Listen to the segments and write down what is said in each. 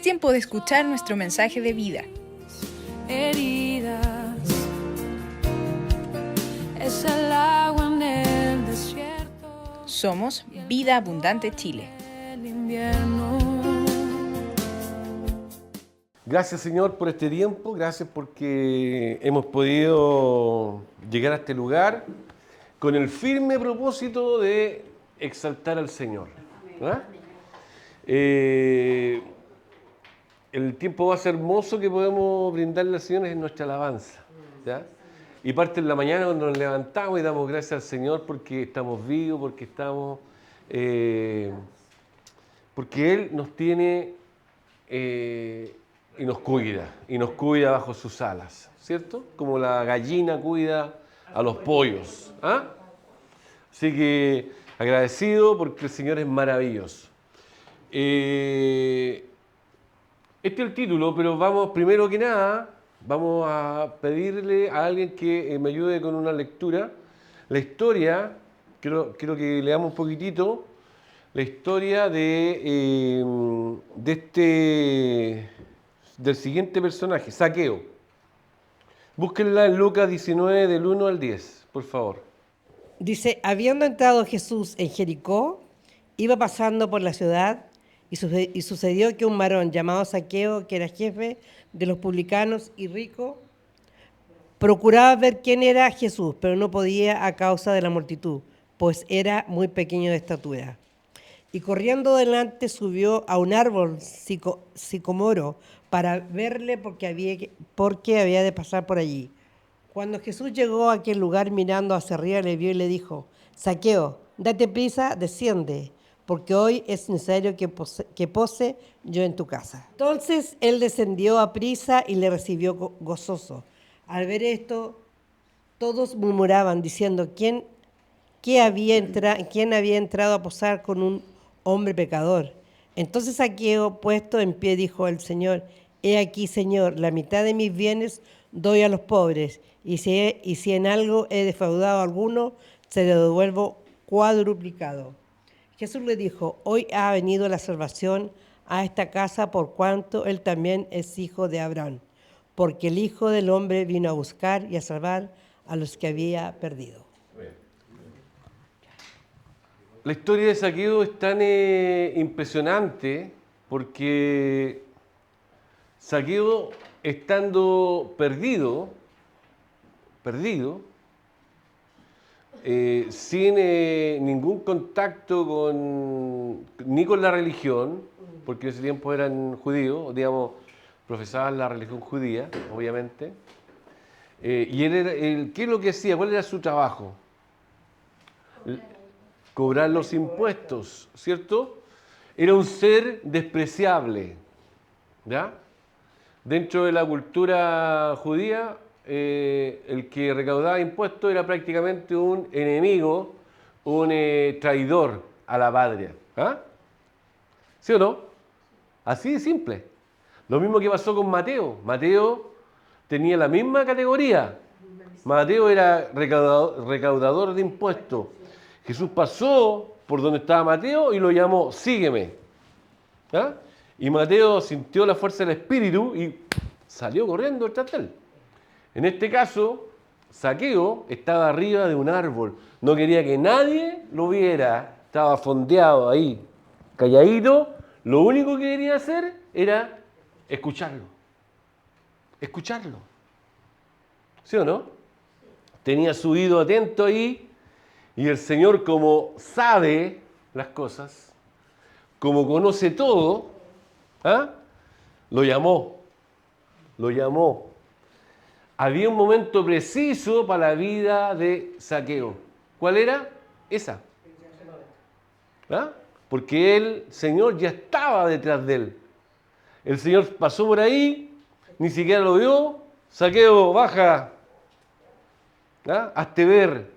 tiempo de escuchar nuestro mensaje de vida. Heridas, es el agua en el desierto. Somos Vida Abundante Chile. El invierno. Gracias, Señor, por este tiempo. Gracias porque hemos podido llegar a este lugar con el firme propósito de exaltar al Señor. ¿Ah? El tiempo va a ser hermoso que podemos brindarle al Señor en nuestra alabanza. ¿Ya? Y parte en la mañana cuando nos levantamos y damos gracias al Señor porque estamos vivos, porque estamos... porque Él nos tiene y nos cuida bajo sus alas, ¿cierto? Como la gallina cuida a los pollos. ¿Ah? Así que agradecido porque el Señor es maravilloso. Este es el título, pero vamos, primero que nada, vamos a pedirle a alguien que me ayude con una lectura. La historia, quiero que leamos un poquitito, la historia del siguiente personaje, Zaqueo. Búsquenla en Lucas 19, del 1 al 10, por favor. Dice, habiendo entrado Jesús en Jericó, iba pasando por la ciudad y sucedió que un varón llamado Zaqueo, que era jefe de los publicanos y rico, procuraba ver quién era Jesús, pero no podía a causa de la multitud, pues era muy pequeño de estatura. Y corriendo delante subió a un árbol sicomoro para verle porque había de pasar por allí. Cuando Jesús llegó a aquel lugar mirando hacia arriba, le vio y le dijo, Zaqueo, date prisa, desciende, porque hoy es necesario que pose yo en tu casa. Entonces él descendió a prisa y le recibió gozoso. Al ver esto, todos murmuraban diciendo, ¿quién había entrado a posar con un hombre pecador? Entonces Zaqueo, puesto en pie, dijo al Señor, he aquí, Señor, la mitad de mis bienes doy a los pobres, y si en algo he defraudado a alguno, se lo devuelvo cuadruplicado. Jesús le dijo, hoy ha venido la salvación a esta casa por cuanto él también es hijo de Abraham, porque el Hijo del Hombre vino a buscar y a salvar a los que había perdido. La historia de Zaqueo es tan impresionante porque Zaqueo, estando perdido, sin ningún contacto ni con la religión, porque en ese tiempo eran judíos, digamos, profesaban la religión judía, obviamente, y él, ¿qué es lo que hacía? ¿Cuál era su trabajo? Cobrar los impuestos, ¿cierto? Era un ser despreciable, ¿ya? Dentro de la cultura judía, el que recaudaba impuestos era prácticamente un enemigo, un traidor a la patria. ¿Ah? ¿Sí o no? Así de simple. Lo mismo que pasó con Mateo. Mateo tenía la misma categoría. Mateo era recaudador de impuestos. Jesús pasó por donde estaba Mateo y lo llamó, sígueme. ¿Ah? Y Mateo sintió la fuerza del Espíritu y salió corriendo detrás de él. En este caso, Zaqueo estaba arriba de un árbol. No quería que nadie lo viera. Estaba fondeado ahí, calladito. Lo único que quería hacer era escucharlo. Escucharlo. ¿Sí o no? Tenía su oído atento ahí. Y el Señor, como sabe las cosas, como conoce todo, ¿ah? Lo llamó. Había un momento preciso para la vida de Zaqueo. ¿Cuál era? Esa. ¿Ah? Porque el Señor ya estaba detrás de él. El Señor pasó por ahí, ni siquiera lo vio. Zaqueo, baja. ¿Ah? Hazte ver.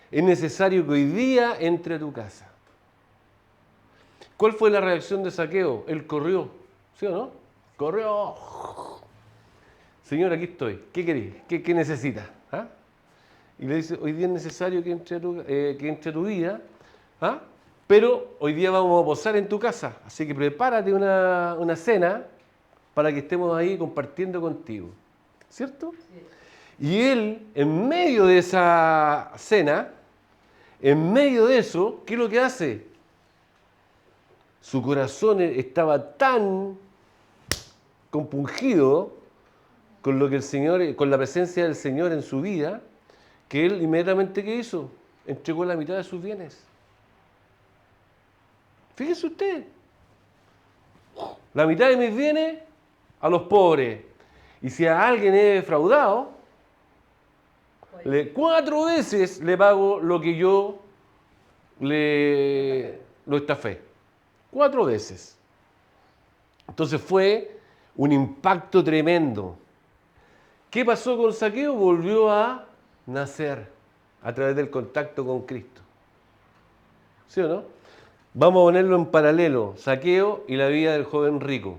Es necesario que hoy día entre a tu casa. ¿Cuál fue la reacción de Zaqueo? Él corrió. ¿Sí o no? Corrió. Señor, aquí estoy. ¿Qué querés? ¿Qué necesitas? ¿Ah? Y le dice, hoy día es necesario que entre a tu vida. ¿Ah? Pero hoy día vamos a posar en tu casa, así que prepárate una cena para que estemos ahí compartiendo contigo, ¿cierto? Y él, en medio de esa cena, en medio de eso, ¿qué es lo que hace? Su corazón estaba tan compungido con lo que el Señor, con la presencia del Señor en su vida, que él inmediatamente, ¿qué hizo? Entregó la mitad de sus bienes. Fíjese usted, la mitad de mis bienes a los pobres. Y si a alguien he defraudado, 4 veces le pago lo que yo lo estafé. 4 veces. Entonces fue un impacto tremendo. ¿Qué pasó con Zaqueo? Volvió a nacer a través del contacto con Cristo. ¿Sí o no? Vamos a ponerlo en paralelo, Zaqueo y la vida del joven rico.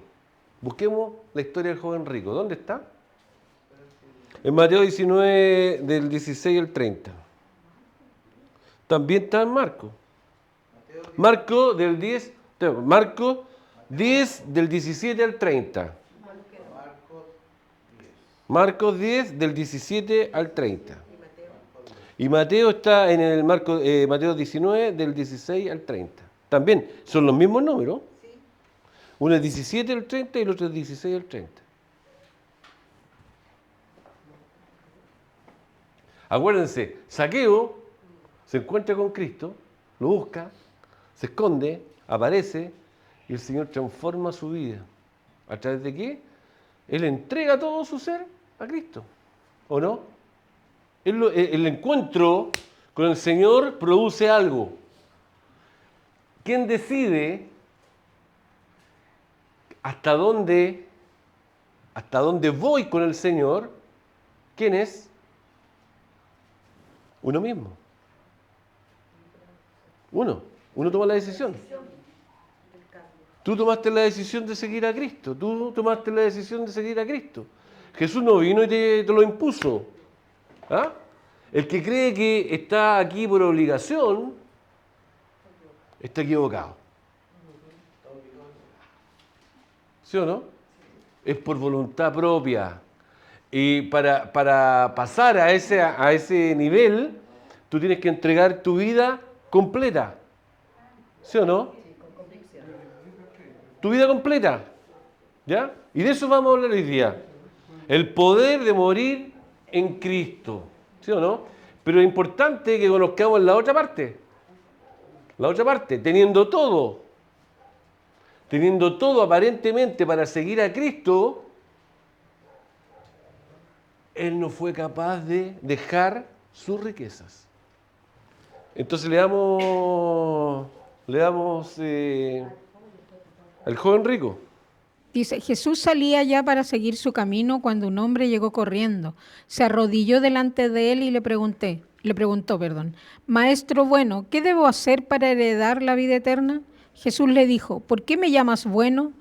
Busquemos la historia del joven rico. ¿Dónde está? En Mateo 19, del 16 al 30. También está en Marco. Marco 10, del 17 al 30. Marcos 10, del 17 al 30. Y Mateo está en el Mateo 19, del 16 al 30. También son los mismos números. Uno es 17 al 30 y el otro es 16 al 30. Acuérdense, Zaqueo se encuentra con Cristo, lo busca, se esconde, aparece y el Señor transforma su vida. ¿A través de qué? Él entrega todo su ser a Cristo, ¿o no? El encuentro con el Señor produce algo. ¿Quién decide hasta dónde voy con el Señor? ¿Quién es? Uno mismo. Uno toma la decisión. Tú tomaste la decisión de seguir a Cristo. Tú tomaste la decisión de seguir a Cristo. Jesús no vino y te lo impuso. ¿Ah? El que cree que está aquí por obligación, está equivocado. ¿Sí o no? Es por voluntad propia. Y para pasar a ese nivel, tú tienes que entregar tu vida completa. ¿Sí o no? Tu vida completa. ¿Ya? Y de eso vamos a hablar hoy día. El poder de morir en Cristo. ¿Sí o no? Pero es importante que conozcamos la otra parte. La otra parte, teniendo todo aparentemente para seguir a Cristo, Él no fue capaz de dejar sus riquezas. Entonces le damos al joven rico. Dice, Jesús salía ya para seguir su camino cuando un hombre llegó corriendo. Se arrodilló delante de él y le preguntó, Maestro bueno, ¿qué debo hacer para heredar la vida eterna? Jesús le dijo, ¿por qué me llamas bueno?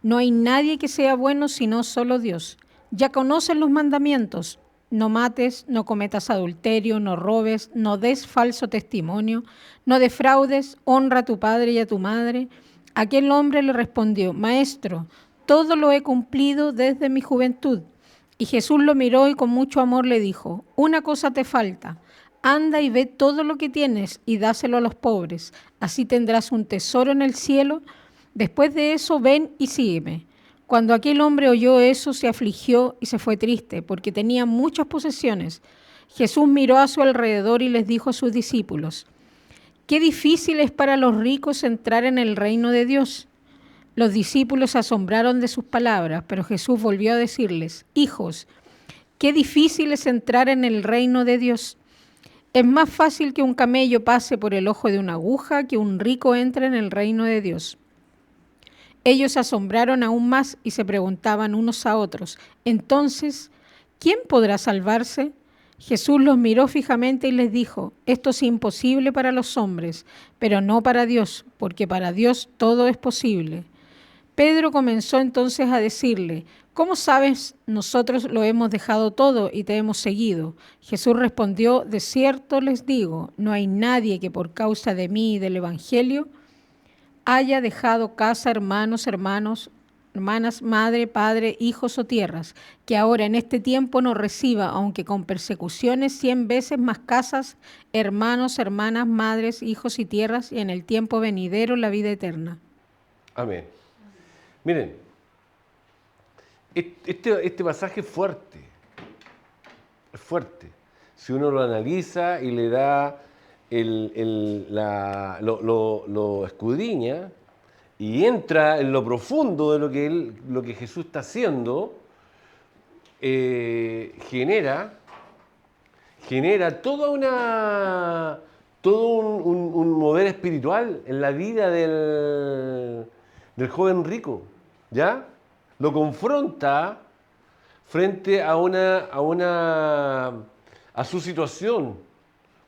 No hay nadie que sea bueno sino solo Dios. Ya conocen los mandamientos. No mates, no cometas adulterio, no robes, no des falso testimonio, no defraudes, honra a tu padre y a tu madre. Aquel hombre le respondió, Maestro, todo lo he cumplido desde mi juventud. Y Jesús lo miró y con mucho amor le dijo, una cosa te falta, anda y ve todo lo que tienes y dáselo a los pobres, así tendrás un tesoro en el cielo. Después de eso ven y sígueme. Cuando aquel hombre oyó eso, se afligió y se fue triste, porque tenía muchas posesiones. Jesús miró a su alrededor y les dijo a sus discípulos, qué difícil es para los ricos entrar en el reino de Dios. Los discípulos se asombraron de sus palabras, pero Jesús volvió a decirles, hijos, qué difícil es entrar en el reino de Dios. Es más fácil que un camello pase por el ojo de una aguja que un rico entre en el reino de Dios. Ellos se asombraron aún más y se preguntaban unos a otros, entonces, ¿quién podrá salvarse? Jesús los miró fijamente y les dijo, esto es imposible para los hombres, pero no para Dios, porque para Dios todo es posible. Pedro comenzó entonces a decirle, ¿cómo sabes? Nosotros lo hemos dejado todo y te hemos seguido. Jesús respondió, de cierto les digo, no hay nadie que por causa de mí y del Evangelio haya dejado casa, hermanos, hermanas, madre, padre, hijos o tierras, que ahora en este tiempo no reciba, aunque con persecuciones, 100 veces más casas, hermanos, hermanas, madres, hijos y tierras, y en el tiempo venidero la vida eterna. Amén. Miren, este pasaje es fuerte. Es fuerte. Si uno lo analiza y le da lo escudriña y entra en lo profundo de lo que Jesús está haciendo, genera todo un mover espiritual en la vida del joven rico, ¿ya? Lo confronta frente a su situación,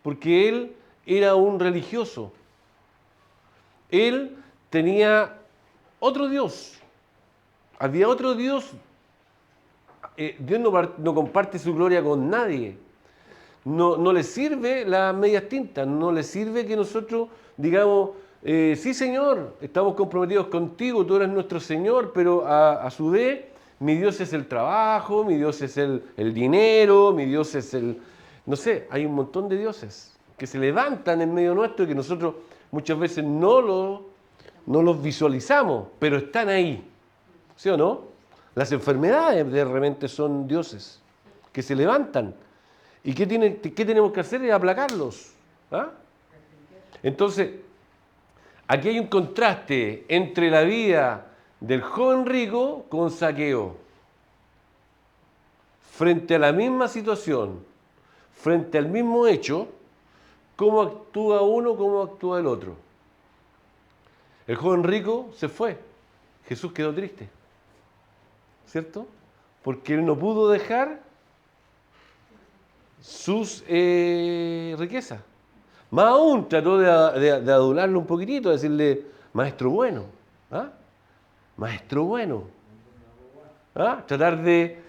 porque él era un religioso. Él tenía otro Dios. Había otro Dios. Dios no comparte su gloria con nadie. No le sirve las medias tintas. No le sirve que nosotros digamos, sí Señor, estamos comprometidos contigo, tú eres nuestro Señor, pero a su vez mi Dios es el trabajo, mi Dios es el dinero, mi Dios es el... No sé, hay un montón de dioses que se levantan en medio nuestro y que nosotros muchas veces no los visualizamos, pero están ahí, ¿sí o no? Las enfermedades de repente son dioses que se levantan. ¿Y qué tenemos que hacer? Es aplacarlos. ¿Ah? Entonces, aquí hay un contraste entre la vida del joven rico con Zaqueo. Frente a la misma situación, frente al mismo hecho, cómo actúa uno, cómo actúa el otro. El joven rico se fue. Jesús quedó triste. ¿Cierto? Porque él no pudo dejar sus riquezas. Más aún trató de adularlo un poquitito, decirle, maestro bueno. ¿Ah? Maestro bueno. ¿Ah? Tratar de,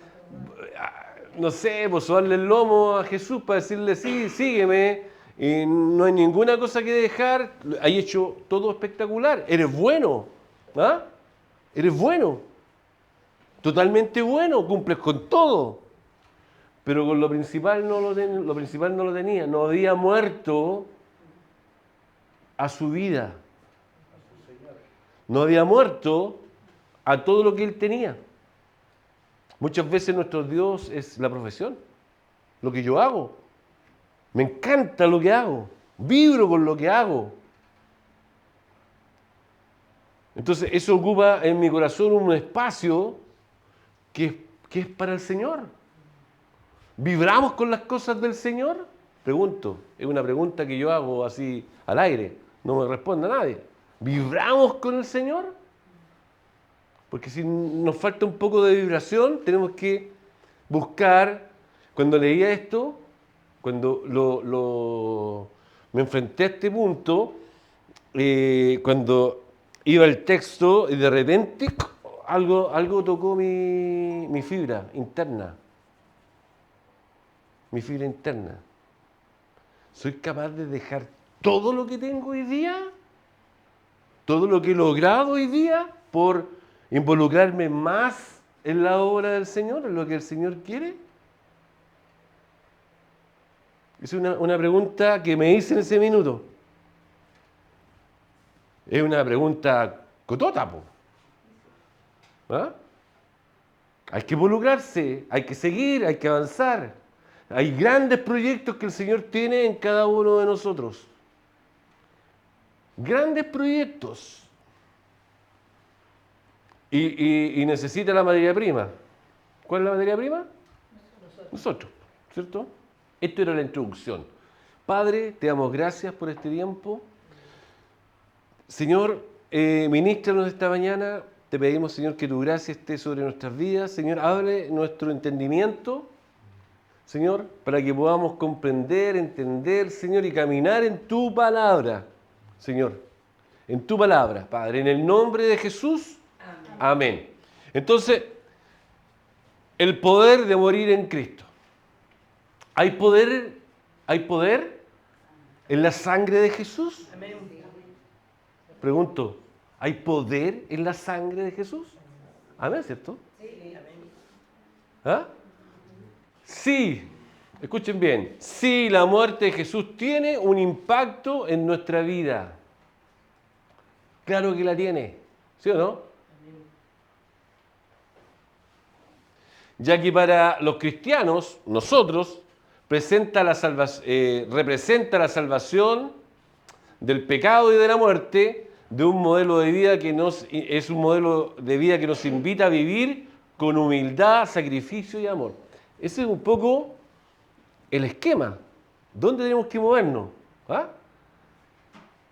no sé, pues sobarle el lomo a Jesús para decirle, sí, sígueme. Y no hay ninguna cosa que dejar. Has hecho todo espectacular. Eres bueno. ¿Ah? Eres bueno. Totalmente bueno. Cumples con todo. Pero con lo principal no lo tenía. No había muerto a su vida. No había muerto a todo lo que él tenía. Muchas veces nuestro Dios es la profesión. Lo que yo hago. Me encanta lo que hago. Vibro con lo que hago. Entonces eso ocupa en mi corazón un espacio que es para el Señor. ¿Vibramos con las cosas del Señor? Pregunto. Es una pregunta que yo hago así al aire. No me responde nadie. ¿Vibramos con el Señor? Porque si nos falta un poco de vibración, tenemos que buscar. Cuando leía esto, cuando me enfrenté a este punto, cuando iba el texto y de repente algo tocó mi fibra interna. Mi fibra interna. ¿Soy capaz de dejar todo lo que tengo hoy día? ¿Todo lo que he logrado hoy día por involucrarme más en la obra del Señor, en lo que el Señor quiere? Es una pregunta que me hice en ese minuto. Es una pregunta cotota, po. ¿Ah? Hay que involucrarse, hay que seguir, hay que avanzar. Hay grandes proyectos que el Señor tiene en cada uno de nosotros. Grandes proyectos. Y necesita la materia prima. ¿Cuál es la materia prima? Nosotros, ¿cierto? Esto era la introducción. Padre, te damos gracias por este tiempo. Señor, ministranos esta mañana. Te pedimos, Señor, que tu gracia esté sobre nuestras vidas. Señor, abre nuestro entendimiento, Señor, para que podamos comprender, entender, Señor, y caminar en tu palabra, Señor. En tu palabra, Padre. En el nombre de Jesús. Amén. Entonces, el poder de morir en Cristo. ¿Hay poder en la sangre de Jesús? Pregunto, ¿hay poder en la sangre de Jesús? Amén, ¿cierto? ¿Ah? Sí, escuchen bien, sí, la muerte de Jesús tiene un impacto en nuestra vida. Claro que la tiene, ¿sí o no? Ya que para los cristianos, nosotros, representa la salvación del pecado y de la muerte, de un modelo de vida que es un modelo de vida que nos invita a vivir con humildad, sacrificio y amor. Ese es un poco el esquema. ¿Dónde tenemos que movernos? ¿Ah?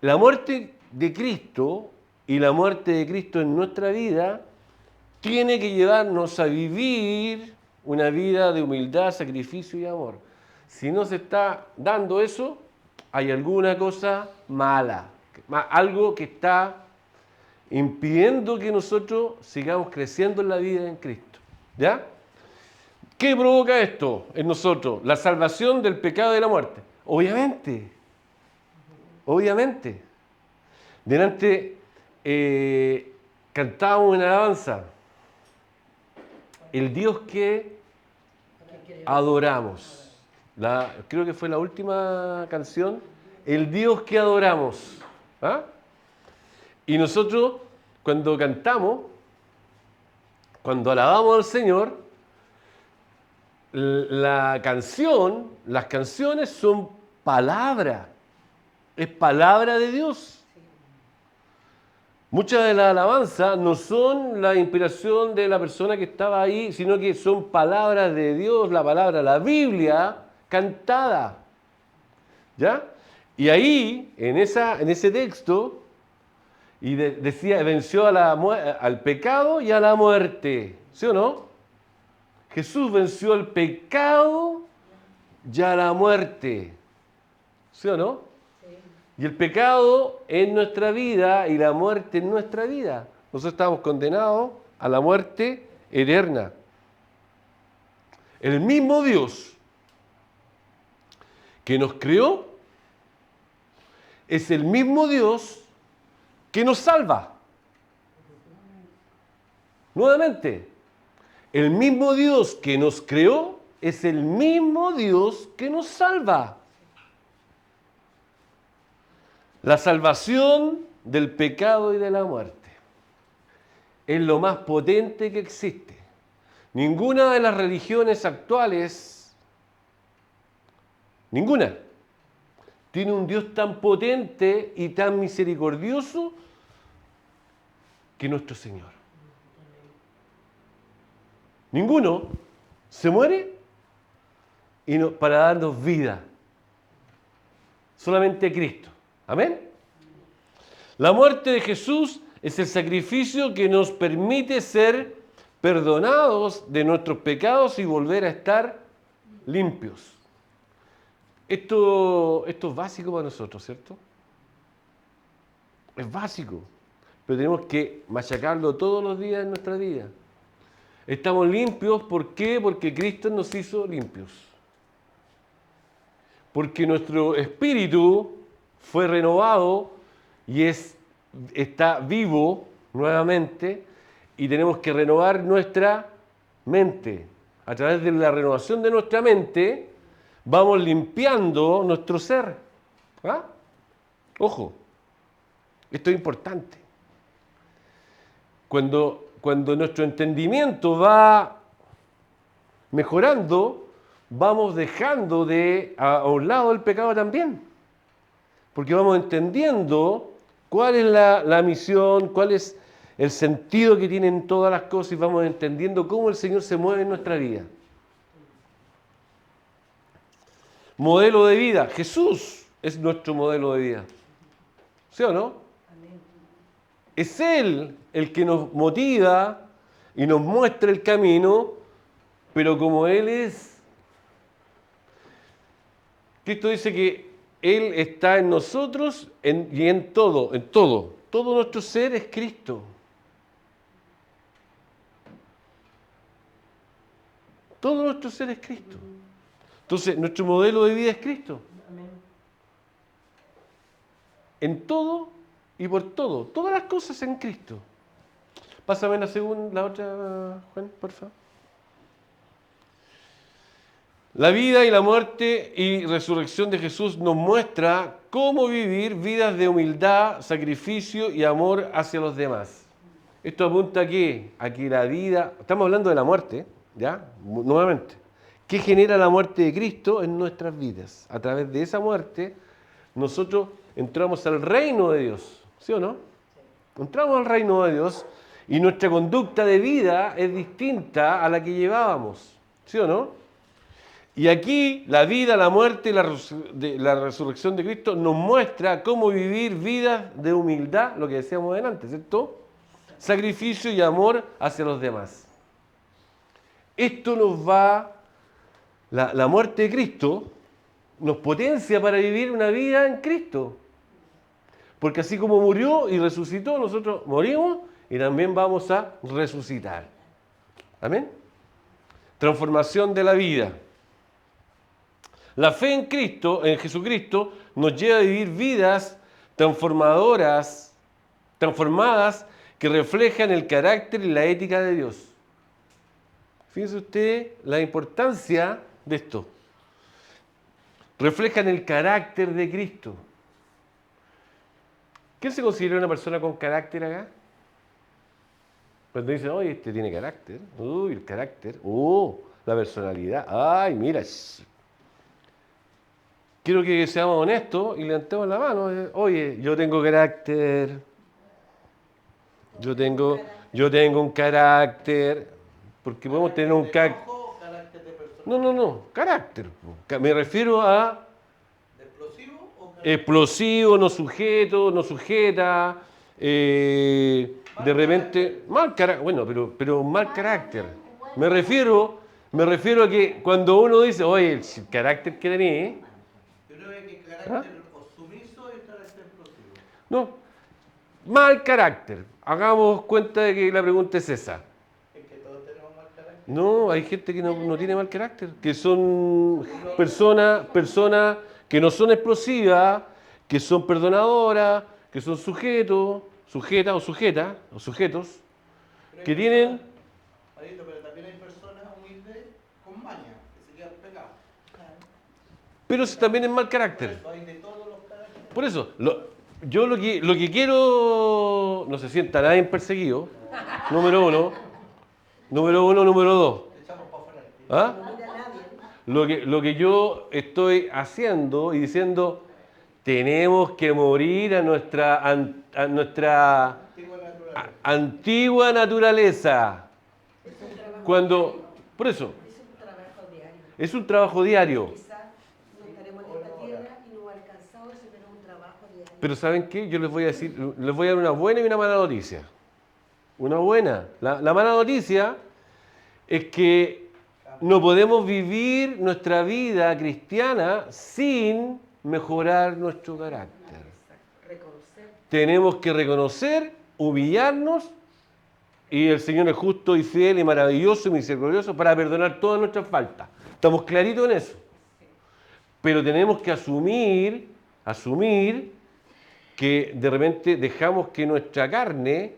La muerte de Cristo y la muerte de Cristo en nuestra vida tiene que llevarnos a vivir una vida de humildad, sacrificio y amor. Si no se está dando eso, hay alguna cosa mala, algo que está impidiendo que nosotros sigamos creciendo en la vida en Cristo. ¿Ya? ¿Qué provoca esto en nosotros? La salvación del pecado y de la muerte. Obviamente. Delante cantábamos en alabanza. El Dios que adoramos. Creo que fue la última canción. El Dios que adoramos. ¿Ah? Y nosotros, cuando cantamos, cuando alabamos al Señor, las canciones son palabra. Es palabra de Dios. Muchas de las alabanzas no son la inspiración de la persona que estaba ahí, sino que son palabras de Dios, la Biblia cantada. ¿Ya? Y ahí, en ese texto, decía, venció al pecado y a la muerte. ¿Sí o no? Jesús venció el pecado y a la muerte. ¿Sí o no? Y el pecado en nuestra vida y la muerte en nuestra vida. Nosotros estamos condenados a la muerte eterna. El mismo Dios que nos creó es el mismo Dios que nos salva. Nuevamente, el mismo Dios que nos creó es el mismo Dios que nos salva. La salvación del pecado y de la muerte es lo más potente que existe. Ninguna de las religiones actuales, ninguna, tiene un Dios tan potente y tan misericordioso que nuestro Señor. Ninguno se muere para darnos vida. Solamente Cristo. Amén. La muerte de Jesús es el sacrificio que nos permite ser perdonados de nuestros pecados y volver a estar limpios. Esto es básico para nosotros, ¿cierto? Es básico, pero tenemos que machacarlo todos los días de nuestra vida. Estamos limpios, ¿por qué? Porque Cristo nos hizo limpios. Porque nuestro espíritu fue renovado y está vivo nuevamente y tenemos que renovar nuestra mente. A través de la renovación de nuestra mente vamos limpiando nuestro ser. ¿Ah? Ojo, esto es importante. Cuando nuestro entendimiento va mejorando, vamos dejando a un lado el pecado también. Porque vamos entendiendo cuál es la misión, cuál es el sentido que tienen todas las cosas y vamos entendiendo cómo el Señor se mueve en nuestra vida. Modelo de vida. Jesús es nuestro modelo de vida. ¿Sí o no? Es Él el que nos motiva y nos muestra el camino, pero como Él es, Cristo dice que Él está en nosotros y en todo. Todo nuestro ser es Cristo. Todo nuestro ser es Cristo. Entonces, nuestro modelo de vida es Cristo. En todo y por todo. Todas las cosas en Cristo. Pásame la otra, Juan, por favor. La vida y la muerte y resurrección de Jesús nos muestra cómo vivir vidas de humildad, sacrificio y amor hacia los demás. Esto apunta a qué? A que la vida, estamos hablando de la muerte, ¿ya? Nuevamente. ¿Qué genera la muerte de Cristo en nuestras vidas? A través de esa muerte, nosotros entramos al reino de Dios, ¿sí o no? Entramos al reino de Dios y nuestra conducta de vida es distinta a la que llevábamos, ¿sí o no? Y aquí la vida, la muerte y la resurrección de Cristo nos muestra cómo vivir vidas de humildad, lo que decíamos delante, ¿cierto? Sacrificio y amor hacia los demás. Esto nos va, la muerte de Cristo nos potencia para vivir una vida en Cristo. Porque así como murió y resucitó, nosotros morimos y también vamos a resucitar. ¿Amén? Transformación de la vida. La fe en Cristo, en Jesucristo, nos lleva a vivir vidas transformadas que reflejan el carácter y la ética de Dios. Fíjense usted la importancia de esto. Reflejan el carácter de Cristo. ¿Quién se considera una persona con carácter acá? Cuando dicen, oye, este tiene carácter. Uy, el carácter. La personalidad. Ay, mira. Quiero que seamos honestos y levantemos la mano. Oye, yo tengo carácter. Yo tengo un carácter. Porque podemos tener un carácter. No, carácter. Me refiero a explosivo, no sujeto, no sujeta, de repente, mal carácter, bueno, pero mal carácter. Me refiero a que cuando uno dice, oye, el carácter que tenés, Yo creo que carácter o sumiso y carácter explosivo. no, mal carácter. Hagamos cuenta de que la pregunta es esa. Es que todos tenemos mal carácter. No, hay gente que no tiene mal carácter, que son personas que no son explosivas, que son perdonadoras, que son sujetos, sujetas o sujetos, que tienen... Marito, pero también hay personas humildes con maña, que se quedan pegados. Pero también es mal carácter. Hay de todos los caracteres. Por eso, yo lo que quiero, no se sienta nadie perseguido, número uno, número dos. Echamos para afuera. ¿Ah? Lo que yo estoy haciendo y diciendo, tenemos que morir a nuestra antigua naturaleza. Por eso, es un trabajo diario. No estaremos en esta tierra y no alcanzamos ese, pero es un trabajo diario. Pero ¿saben qué? Yo les voy a decir, les voy a dar una buena y una mala noticia. Una buena. La mala noticia es que no podemos vivir nuestra vida cristiana sin mejorar nuestro carácter. Tenemos que reconocer, humillarnos, y el Señor es justo y fiel y maravilloso y misericordioso para perdonar todas nuestras faltas. Estamos claritos en eso. Pero tenemos que asumir que de repente dejamos que nuestra carne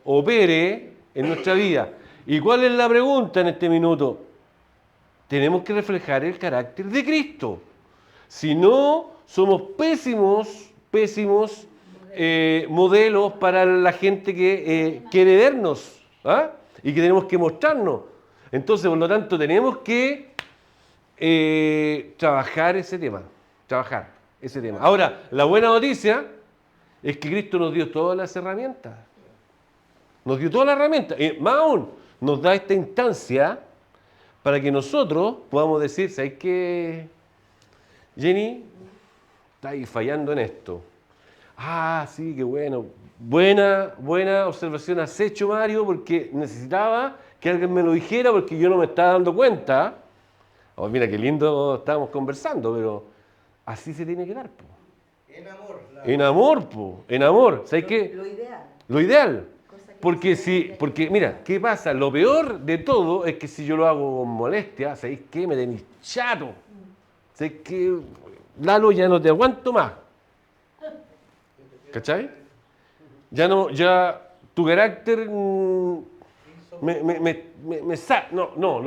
opere en nuestra vida. ¿Y cuál es la pregunta en este minuto? Tenemos que reflejar el carácter de Cristo. Si no, somos pésimos modelos para la gente que quiere vernos, ¿ah? Y que tenemos que mostrarnos. Entonces, por lo tanto, tenemos que trabajar ese tema. Ahora, la buena noticia es que Cristo nos dio todas las herramientas. Nos dio todas las herramientas. Y más aún, nos da esta instancia para que nosotros podamos decir, ¿sabes qué, Jenny? Está ahí fallando en esto. Ah, sí, qué bueno. Buena observación has hecho, Mario, porque necesitaba que alguien me lo dijera porque yo no me estaba dando cuenta. Oh, mira, qué lindo estábamos conversando, pero así se tiene que dar, po. En amor. En amor, po. En amor. ¿Sabes qué? Lo ideal, Lo ideal. cosa Porque mira, ¿qué pasa? Lo peor de todo es que si yo lo hago con molestia, ¿sabéis qué? Me tenéis chato. ¿Sabéis qué? Lalo, ya no te aguanto más. ¿Cachai? Ya tu carácter no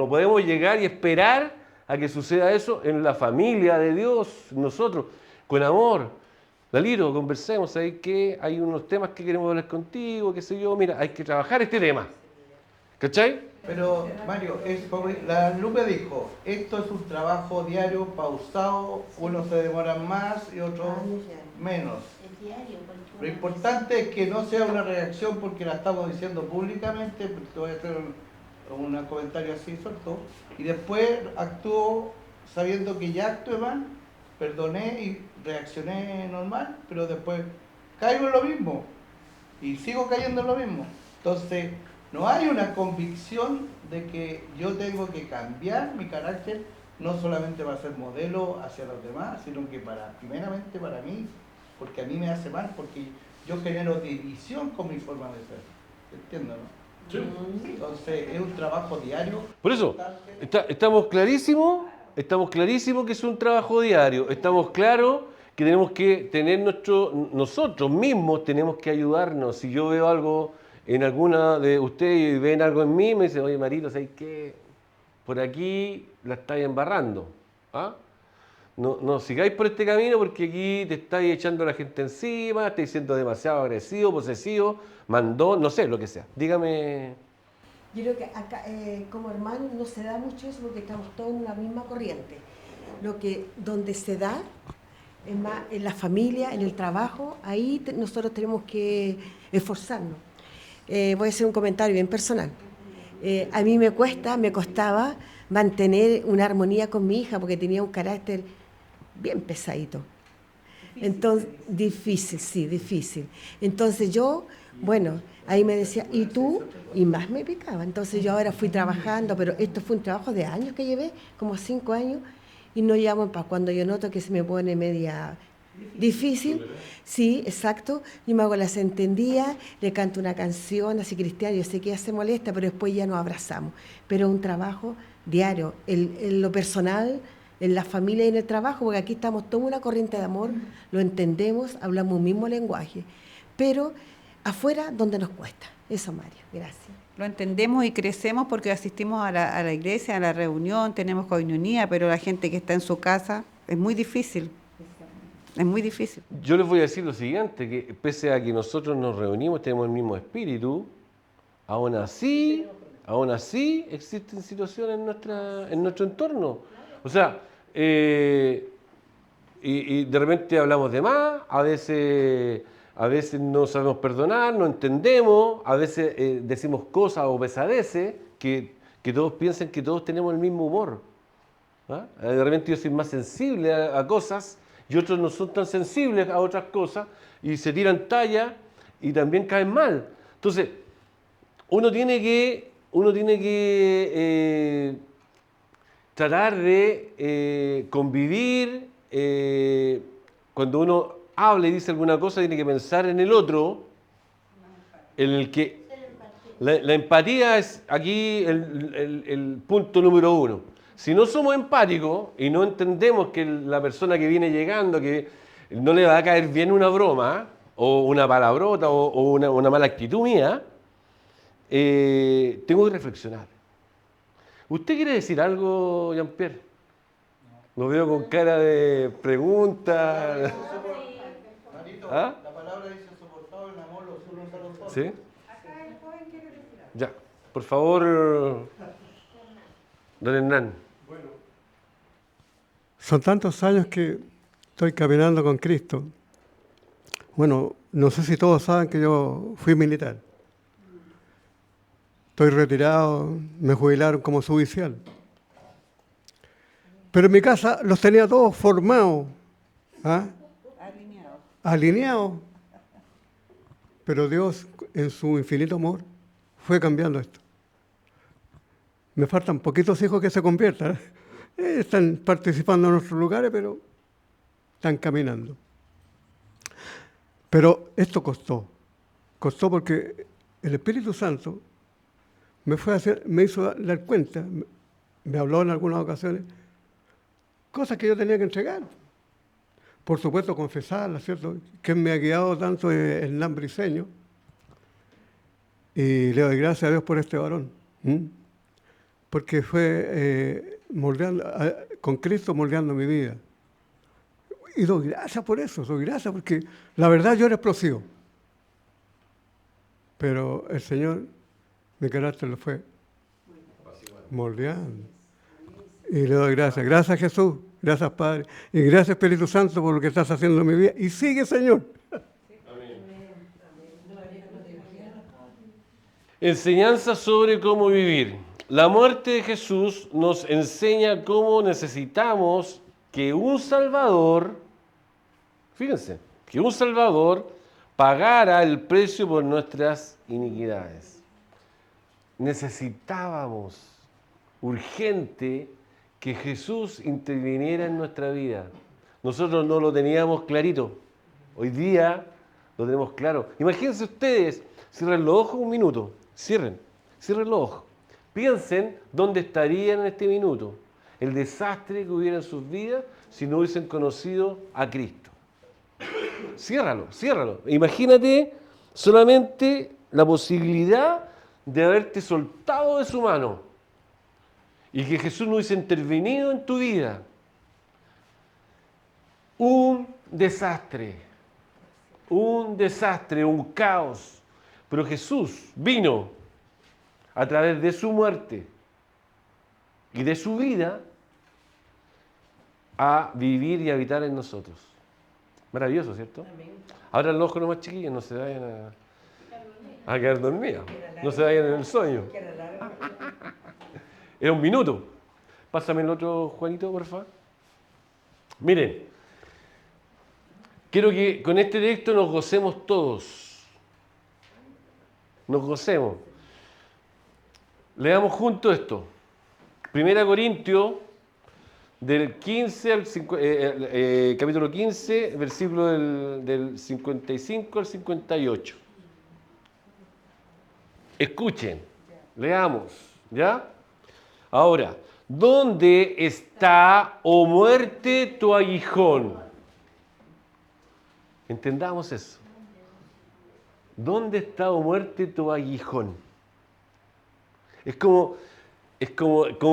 podemos llegar y esperar a que suceda eso en la familia de Dios, nosotros, con amor. Daliro, conversemos, ¿sabes qué? Hay unos temas que queremos hablar contigo, qué sé yo, mira, hay que trabajar este tema. ¿Cachai? Pero, Mario, la Lupe dijo, esto es un trabajo diario, pausado, unos se demoran más y otros menos. Lo importante es que no sea una reacción porque la estamos diciendo públicamente, porque te voy a hacer un comentario así suelto, y después actúo sabiendo que ya actué mal, perdoné y reaccioné normal, pero después caigo en lo mismo y sigo cayendo en lo mismo. Entonces, no hay una convicción de que yo tengo que cambiar mi carácter, no solamente para ser modelo hacia los demás, sino que primeramente para mí, porque a mí me hace mal, porque yo genero división con mi forma de ser. ¿Entiendes, no? Sí. Entonces, es un trabajo diario. Por eso, estamos clarísimos que es un trabajo diario. Estamos claros que tenemos que tener nosotros mismos tenemos que ayudarnos. Si yo veo algo en alguna de ustedes y ven algo en mí, me dicen, oye, Marito, ¿sabes qué? Por aquí la estáis embarrando. ¿Ah? No sigáis por este camino porque aquí te estáis echando a la gente encima, estáis siendo demasiado agresivo, posesivo, mandón, no sé, lo que sea. Dígame. Yo creo que acá, como hermanos, no se da mucho eso porque estamos todos en la misma corriente. Donde se da, es más, en la familia, en el trabajo, ahí nosotros tenemos que esforzarnos. Voy a hacer un comentario bien personal. A mí me costaba mantener una armonía con mi hija porque tenía un carácter bien pesadito. Entonces, difícil. Entonces yo, bueno, ahí me decía, ¿y tú? Y más me picaba. Entonces yo ahora fui trabajando, pero esto fue un trabajo de años que llevé, como 5 años, y no llevamos en paz. Cuando yo noto que se me pone media difícil, sí, exacto, yo me hago las entendía, le canto una canción así cristiana, yo sé que ella se molesta, pero después ya nos abrazamos. Pero es un trabajo diario, en lo personal, en la familia y en el trabajo, porque aquí estamos toda una corriente de amor, lo entendemos, hablamos un mismo lenguaje, pero afuera donde nos cuesta. Eso, Mario, gracias. Lo entendemos y crecemos porque asistimos a la iglesia, a la reunión, tenemos coinonía, pero la gente que está en su casa es muy difícil. Es muy difícil. Yo les voy a decir lo siguiente, que pese a que nosotros nos reunimos, tenemos el mismo espíritu, aún así existen situaciones en nuestro entorno. O sea, y de repente hablamos de más, a veces no sabemos perdonar, no entendemos, a veces decimos cosas o pesadeces que todos piensan que todos tenemos el mismo humor. ¿Ah? De repente yo soy más sensible a cosas y otros no son tan sensibles a otras cosas y se tiran talla y también caen mal. Entonces, uno tiene que tratar de convivir. Cuando uno habla y dice alguna cosa, tiene que pensar en el otro, en el que la empatía es aquí el punto número 1. Si no somos empáticos y no entendemos que la persona que viene llegando, que no le va a caer bien una broma o una palabrota o una mala actitud mía, tengo que reflexionar. ¿Usted quiere decir algo, Jean-Pierre? Lo veo con cara de pregunta. Marito, ¿Ah? la palabra dice soportado en amor los unos a los otros. ¿Sí? Ya, por favor, don Hernán. Son tantos años que estoy caminando con Cristo. Bueno, no sé si todos saben que yo fui militar. Estoy retirado, me jubilaron como suboficial. Pero en mi casa los tenía todos formados, ¿ah? Alineados. Pero Dios, en su infinito amor, fue cambiando esto. Me faltan poquitos hijos que se conviertan. Están participando en nuestros lugares, pero están caminando. Pero esto costó. Costó porque el Espíritu Santo me hizo dar cuenta, me habló en algunas ocasiones, cosas que yo tenía que entregar. Por supuesto, confesarlas, ¿cierto? Que me ha guiado tanto el lambriseño. Y le doy gracias a Dios por este varón. Porque fue con Cristo moldeando mi vida. Y doy gracias por eso, doy gracias porque la verdad yo era explosivo. Pero el Señor, mi carácter lo fue moldeando. Y le doy gracias. Gracias Jesús, gracias Padre. Y gracias Espíritu Santo por lo que estás haciendo en mi vida. Y sigue, Señor. Enseñanza sobre cómo vivir. La muerte de Jesús nos enseña cómo necesitamos que un Salvador, fíjense, que un Salvador pagara el precio por nuestras iniquidades. Necesitábamos urgente que Jesús interviniera en nuestra vida. Nosotros no lo teníamos clarito. Hoy día lo tenemos claro. Imagínense ustedes, cierren los ojos un minuto. Cierren los ojos. Piensen dónde estarían en este minuto. El desastre que hubiera en sus vidas si no hubiesen conocido a Cristo. Ciérralo. Imagínate solamente la posibilidad de haberte soltado de su mano y que Jesús no hubiese intervenido en tu vida. Un desastre, un caos. Pero Jesús vino a través de su muerte y de su vida a vivir y habitar en nosotros. Maravilloso, ¿cierto? Abran los ojos nomás, chiquillos, no se vayan a quedar dormidos. No se vayan en el sueño. Era un minuto. Pásame el otro, Juanito, por favor. Miren, quiero que con este texto nos gocemos todos. Nos gocemos. Leamos juntos esto. 1 Corintios, del 15 al capítulo 15, versículo del 55 al 58. Escuchen, leamos, ¿ya? Ahora, ¿dónde está, oh muerte, tu aguijón? Entendamos eso. ¿Dónde está, oh muerte, tu aguijón? Es como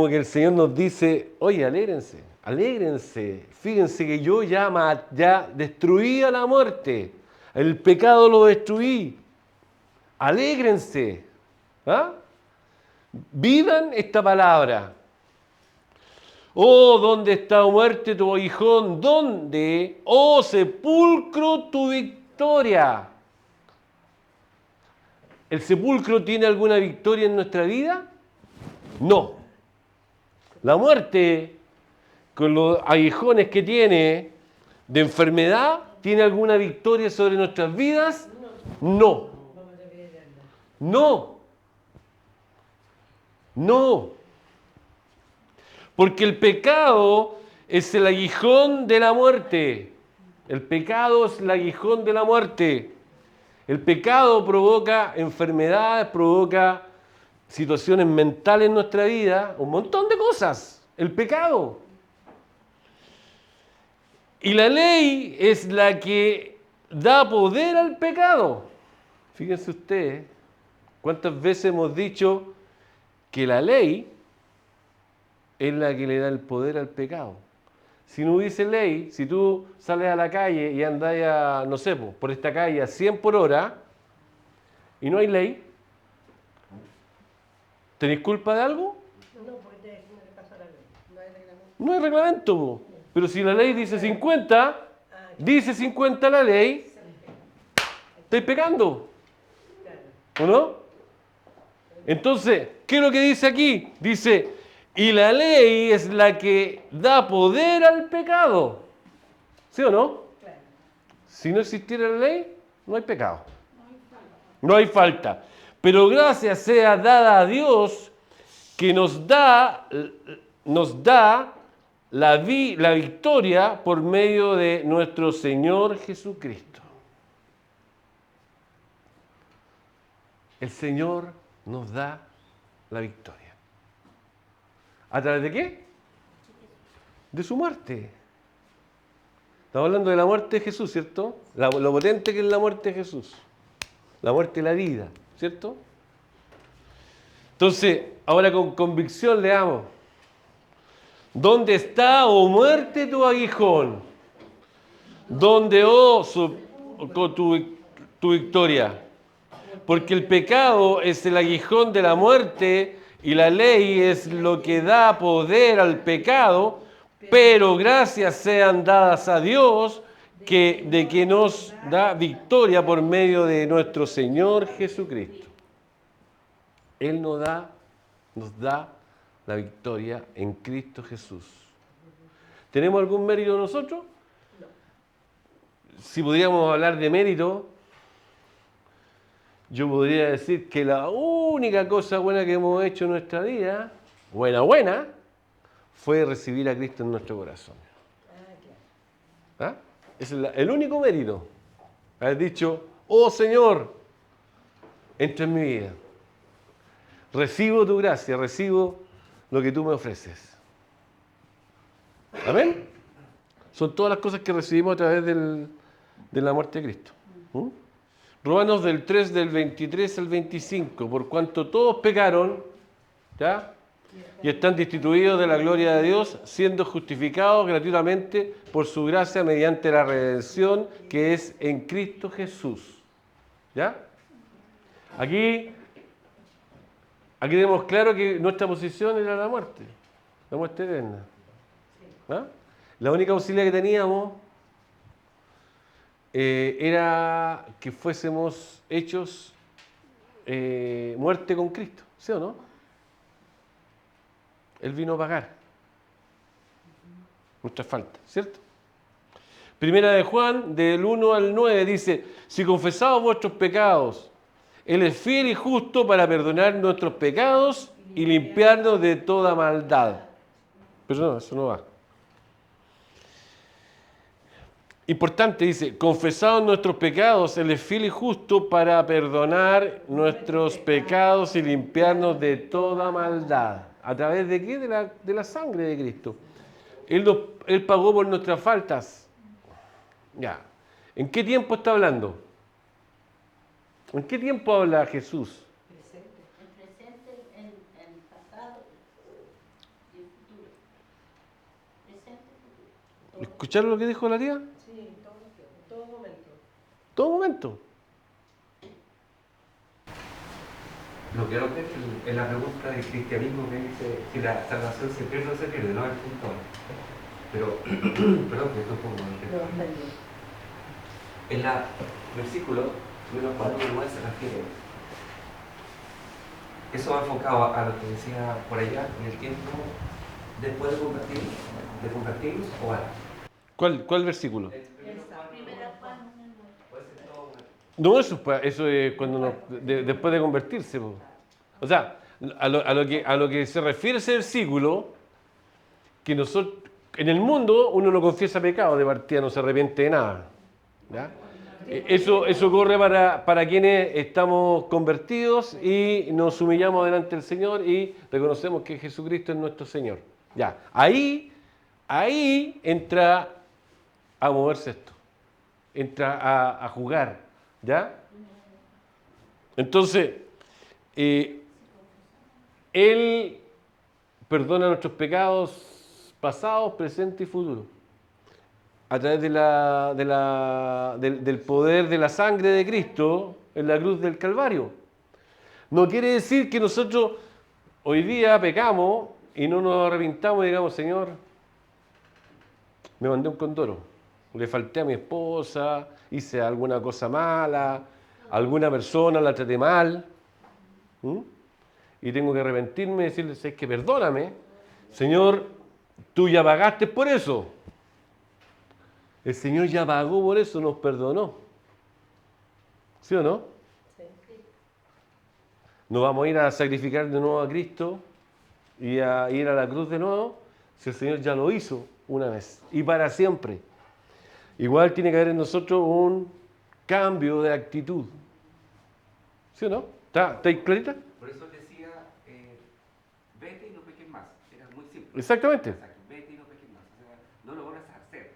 que el Señor nos dice, oye, alégrense. Fíjense que yo ya destruí a la muerte. El pecado lo destruí. Alégrense. ¿Ah? Vivan esta palabra. Oh, ¿dónde está, oh muerte, tu aguijón? ¿Dónde, oh sepulcro, tu victoria? ¿El sepulcro tiene alguna victoria en nuestra vida? No. La muerte, con los aguijones que tiene de enfermedad, ¿tiene alguna victoria sobre nuestras vidas? No. Porque el pecado es el aguijón de la muerte. El pecado es el aguijón de la muerte. El pecado provoca enfermedades, provoca situaciones mentales en nuestra vida, un montón de cosas. El pecado. Y la ley es la que da poder al pecado. Fíjense ustedes, cuántas veces hemos dicho que la ley es la que le da el poder al pecado. Si no hubiese ley, si tú sales a la calle y andas no sé, por esta calle a 100 por hora y no hay ley, ¿tenéis culpa de algo? No, porque no le pasa la ley. No hay reglamento. No hay reglamento, po. Pero si la ley dice 50, dice 50 la ley, estáis pecando. ¿O no? Entonces, ¿qué es lo que dice aquí? Dice, y la ley es la que da poder al pecado. ¿Sí o no? Claro. Si no existiera la ley, no hay pecado. No hay falta. Pero gracias sea dada a Dios que nos da la victoria por medio de nuestro Señor Jesucristo. el Señor nos da la victoria. ¿A través de qué? De su muerte. Estamos hablando de la muerte de Jesús, ¿cierto? Lo potente que es la muerte de Jesús. La muerte y la vida, ¿cierto? Entonces, ahora con convicción leamos. ¿Dónde está, oh muerte, tu aguijón? ¿Dónde, tu victoria? Porque el pecado es el aguijón de la muerte y la ley es lo que da poder al pecado, pero gracias sean dadas a Dios de que nos da victoria por medio de nuestro Señor Jesucristo. Él nos da la victoria en Cristo Jesús. ¿Tenemos algún mérito nosotros? Si pudiéramos hablar de mérito, yo podría decir que la única cosa buena que hemos hecho en nuestra vida, buena, fue recibir a Cristo en nuestro corazón. ¿Ah? Ese es el único mérito. Haber dicho, oh Señor, entra en mi vida. Recibo tu gracia, recibo lo que tú me ofreces. Amén. Son todas las cosas que recibimos a través de la muerte de Cristo. Romanos del 3, del 23 al 25. Por cuanto todos pecaron, ¿ya? Y están destituidos de la gloria de Dios, siendo justificados gratuitamente por su gracia mediante la redención que es en Cristo Jesús. ¿Ya? Aquí tenemos claro que nuestra posición era la muerte eterna. ¿Ah? La única posibilidad que teníamos era que fuésemos hechos muerte con Cristo, ¿sí o no? Él vino a pagar nuestra falta, ¿cierto? Primera de Juan, del 1 al 9, dice, si confesamos vuestros pecados, Él es fiel y justo para perdonar nuestros pecados y limpiarnos de toda maldad. Pero no, eso no va. Importante, dice, confesados nuestros pecados, Él es fiel y justo para perdonar nuestros pecados y limpiarnos de toda maldad. ¿A través de qué? De la sangre de Cristo. Él pagó por nuestras faltas. Ya. ¿En qué tiempo está hablando? ¿En qué tiempo habla Jesús? El presente, el pasado y el futuro. Presente y futuro. ¿Escucharon lo que dijo la tía? Sí, en todo momento. Todo momento. Lo que no creo es la pregunta del cristianismo que dice si la salvación se pierde o se pierde, no es el punto. Pero, perdón, que esto es un poco en el versículo número 4 se refiere. Eso va enfocado a lo que decía por allá en el tiempo después de convertirnos o ahora. ¿Cuál versículo? No, eso es cuando después de convertirse. O sea, a lo que se refiere ese versículo, que nosotros, en el mundo uno no confiesa pecado, de partida no se arrepiente de nada. ¿Ya? Eso corre para quienes estamos convertidos y nos humillamos delante del Señor y reconocemos que Jesucristo es nuestro Señor. Ya, ahí entra a moverse esto, entra a jugar. ¿Ya? Entonces, Él perdona nuestros pecados pasados, presentes y futuros. A través del poder de la sangre de Cristo en la cruz del Calvario. No quiere decir que nosotros hoy día pecamos y no nos arrepintamos y digamos, Señor, me mandé un condoro, le falté a mi esposa, hice alguna cosa mala, alguna persona la traté mal, y tengo que arrepentirme y decirle, es que perdóname, Señor, tú ya pagaste por eso. El Señor ya pagó por eso, nos perdonó. ¿Sí o no? Sí. No vamos a ir a sacrificar de nuevo a Cristo y a ir a la cruz de nuevo, si el Señor ya lo hizo una vez y para siempre. Igual tiene que haber en nosotros un cambio de actitud. ¿Sí o no? ¿Está ahí clarita? Por eso decía, vete y no peques más. Era muy simple. Exactamente. Exacto, vete y no peques más. O sea, no lo vuelvas a hacer.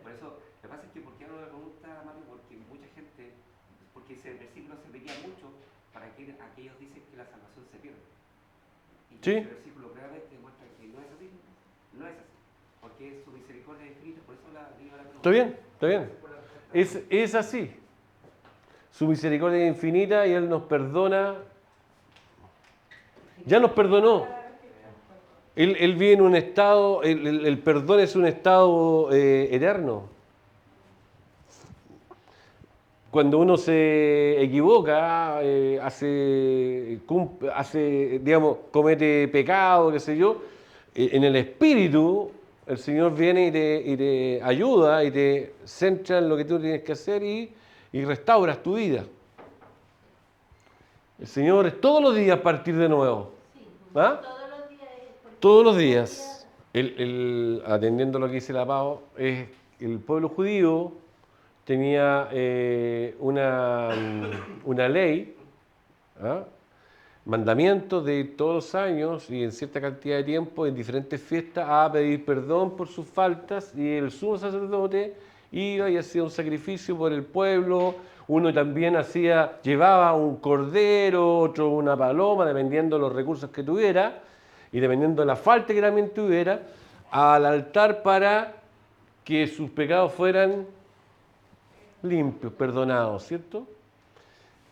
Por eso, lo que pasa es que, ¿por qué hago la pregunta, Mario? Porque mucha gente, porque ese versículo se veía mucho para que aquellos dicen que la salvación se pierde. Y Sí. ese versículo claramente demuestra que no es así. No es así. Porque su misericordia es infinita. Por eso digo la pregunta. Está bien, está bien. Es así. Su misericordia es infinita y Él nos perdona. Ya nos perdonó. Él vive en un estado, el perdón es un estado eterno. Cuando uno se equivoca, digamos, comete pecado, qué sé yo, en el espíritu, el Señor viene y te ayuda y te centra en lo que tú tienes que hacer y restauras tu vida. El Señor es todos los días partir de nuevo. ¿Ah? Todos los días. Atendiendo lo que dice la Pau, el pueblo judío tenía una ley, ¿ah? Mandamientos de todos los años y en cierta cantidad de tiempo, en diferentes fiestas, a pedir perdón por sus faltas, y el sumo sacerdote iba y hacía un sacrificio por el pueblo. Uno también llevaba un cordero, otro una paloma, dependiendo de los recursos que tuviera y dependiendo de la falta que también tuviera, al altar para que sus pecados fueran limpios, perdonados, ¿cierto?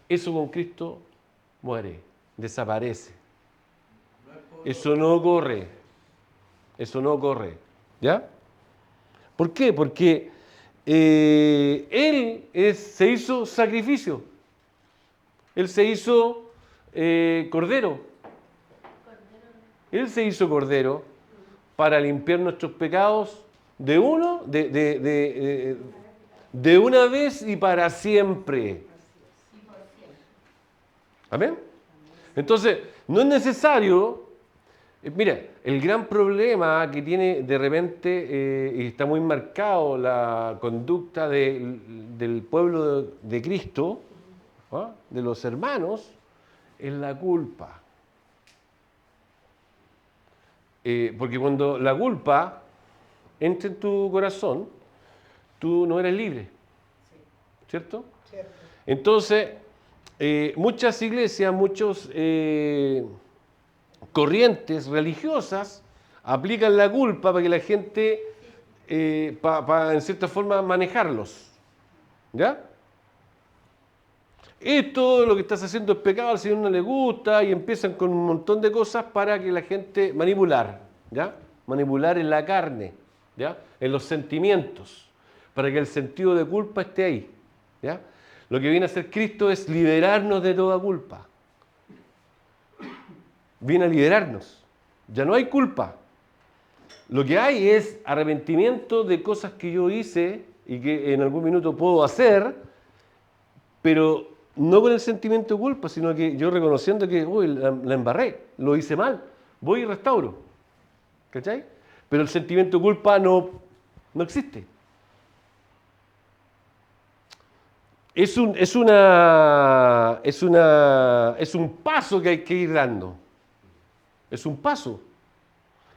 Eso con Cristo muere, desaparece. Eso no ocurre. Eso no ocurre. ¿Ya? ¿Por qué? Porque Él se hizo sacrificio. Él se hizo cordero. Él se hizo cordero para limpiar nuestros pecados de una vez y para siempre. ¿Amén? Entonces, no es necesario. Mira, el gran problema que tiene de repente, y está muy marcado la conducta del pueblo de Cristo, ¿ah? De los hermanos, es la culpa. Porque cuando la culpa entra en tu corazón, tú no eres libre. ¿Cierto? Cierto. Entonces, muchas iglesias, muchos corrientes religiosas aplican la culpa para que la gente, para en cierta forma manejarlos. ¿Ya? Esto, lo que estás haciendo es pecado, al Señor no le gusta, y empiezan con un montón de cosas para que la gente manipular, ¿ya? Manipular en la carne, ¿ya? En los sentimientos, para que el sentido de culpa esté ahí, ¿ya? Lo que viene a hacer Cristo es liberarnos de toda culpa. Viene a liberarnos. Ya no hay culpa. Lo que hay es arrepentimiento de cosas que yo hice y que en algún minuto puedo hacer, pero no con el sentimiento de culpa, sino que yo reconociendo que la embarré, lo hice mal, voy y restauro. ¿Cachai? Pero el sentimiento de culpa no existe. Es un paso que hay que ir dando. Es un paso.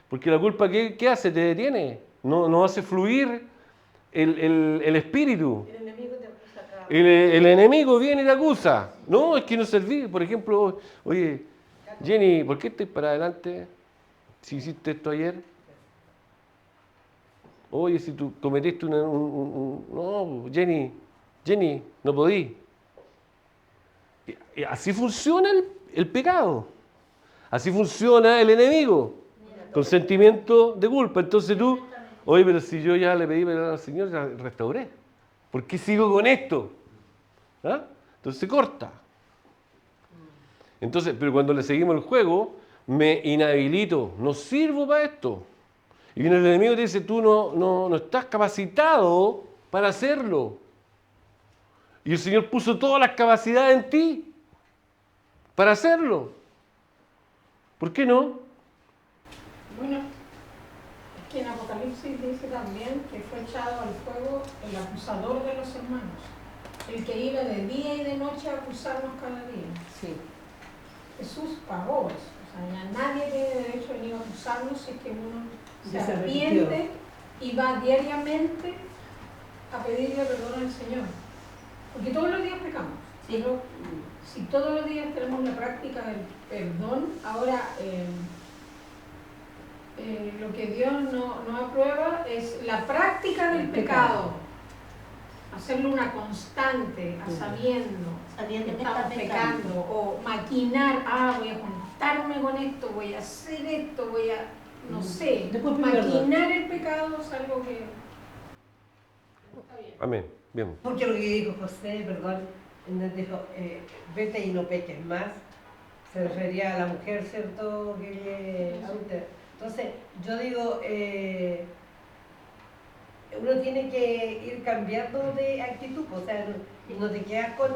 Porque la culpa, ¿qué hace? Te detiene. No hace fluir el espíritu. El enemigo te acusa acá. El enemigo viene y te acusa. No, es que no serví. Por ejemplo, oye, Jenny, ¿por qué estás para adelante si hiciste esto ayer? Oye, si tú cometiste no, Jenny, no podí. Y así funciona el pecado. Así funciona el enemigo. Con sentimiento de culpa. Entonces tú, oye, pero si yo ya le pedí perdón al Señor, ya restauré. ¿Por qué sigo con esto? ¿Ah? Entonces se corta. Entonces, pero cuando le seguimos el juego, me inhabilito. No sirvo para esto. Y viene el enemigo y te dice, tú no estás capacitado para hacerlo. Y el Señor puso todas las capacidades en ti para hacerlo. ¿Por qué no? Bueno, es que en Apocalipsis dice también que fue echado al fuego el acusador de los hermanos. el que iba de día y de noche a acusarnos cada día. Sí. Jesús pagó eso. O sea, ya nadie tiene derecho a venir a acusarnos si es que uno se Ya se arrepiente y va diariamente a pedirle perdón al Señor. Porque todos los días pecamos. Pero si todos los días tenemos la práctica del perdón, ahora lo que Dios no aprueba es la práctica del pecado. Hacerlo una constante, a sabiendo Sabiendo que que estamos está pecando, o maquinar, voy a juntarme con esto, voy a hacer esto, voy a, no sé, Después maquinar el pecado es algo que está bien. Amén. Bien. Porque lo que dijo José, perdón, nos dijo, vete y no peques más, se refería a la mujer, ¿cierto? Que le adultera. Entonces, yo digo, uno tiene que ir cambiando de actitud, o sea, no te quedas con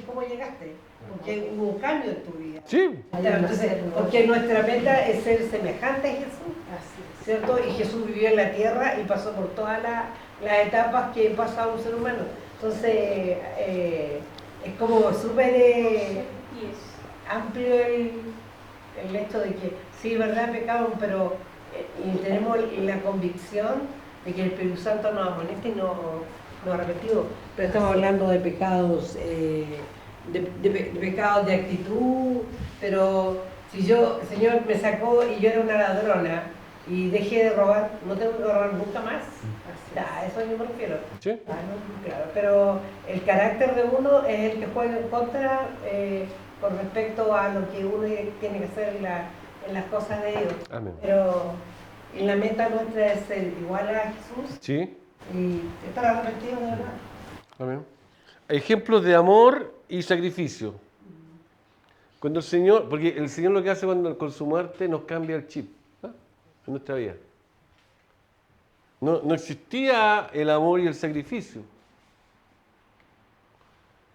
cómo llegaste, porque hubo un cambio en tu vida. Sí. Entonces, porque nuestra meta es ser semejante a Jesús, ¿cierto? Y Jesús vivió en la tierra y pasó por todas las etapas que pasa un ser humano. Entonces, es como súper amplio el hecho de que, sí, verdad, pecamos, pero y tenemos la convicción de que el Espíritu Santo nos amonesta y nos arrepentimos. Pero estamos hablando de pecados, de pecados de actitud, pero si yo, el Señor me sacó y yo era una ladrona y dejé de robar, no tengo que robar nunca más. A eso yo me refiero. ¿Sí? No, claro, pero el carácter de uno es el que juega en contra con respecto a lo que uno tiene que hacer en las cosas de Dios. Amén. Pero la meta nuestra es ser igual a Jesús Sí. y estar arrepentido de verdad. Amén. Ejemplos de amor y sacrificio. Cuando el Señor, porque el Señor lo que hace con su muerte nos cambia el chip, ¿no? En nuestra vida. No existía el amor y el sacrificio.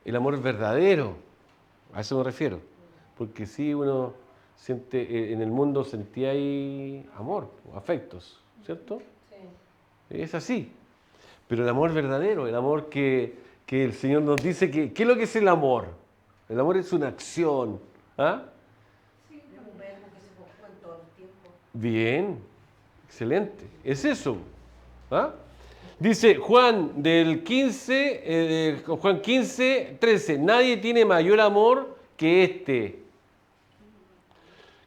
El amor verdadero, a eso me refiero. Porque sí uno siente, en el mundo sentía ahí amor, afectos, ¿cierto? Sí. Es así. Pero el amor verdadero, el amor que el Señor nos dice que, ¿qué es lo que es el amor? El amor es una acción. ¿Ah? Sí, es un verbo que se conjuga en todo el tiempo. Bien, excelente. Es eso. ¿Ah? Dice Juan del 15, Juan 15, 13, nadie tiene mayor amor que este,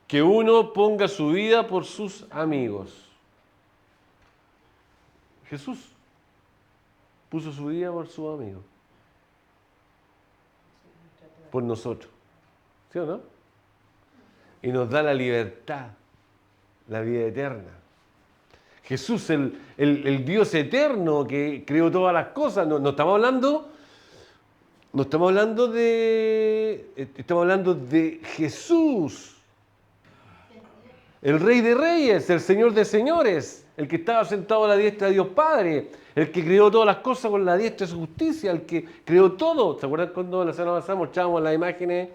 que uno ponga su vida por sus amigos. Jesús puso su vida por sus amigos, por nosotros, ¿sí o no? Y nos da la libertad, la vida eterna. Jesús, el Dios eterno que creó todas las cosas, no estamos hablando de Jesús, el Rey de Reyes, el Señor de Señores, el que estaba sentado a la diestra de Dios Padre, el que creó todas las cosas con la diestra de su justicia, el que creó todo. ¿Se acuerdan cuando la semana pasada mostrábamos las imágenes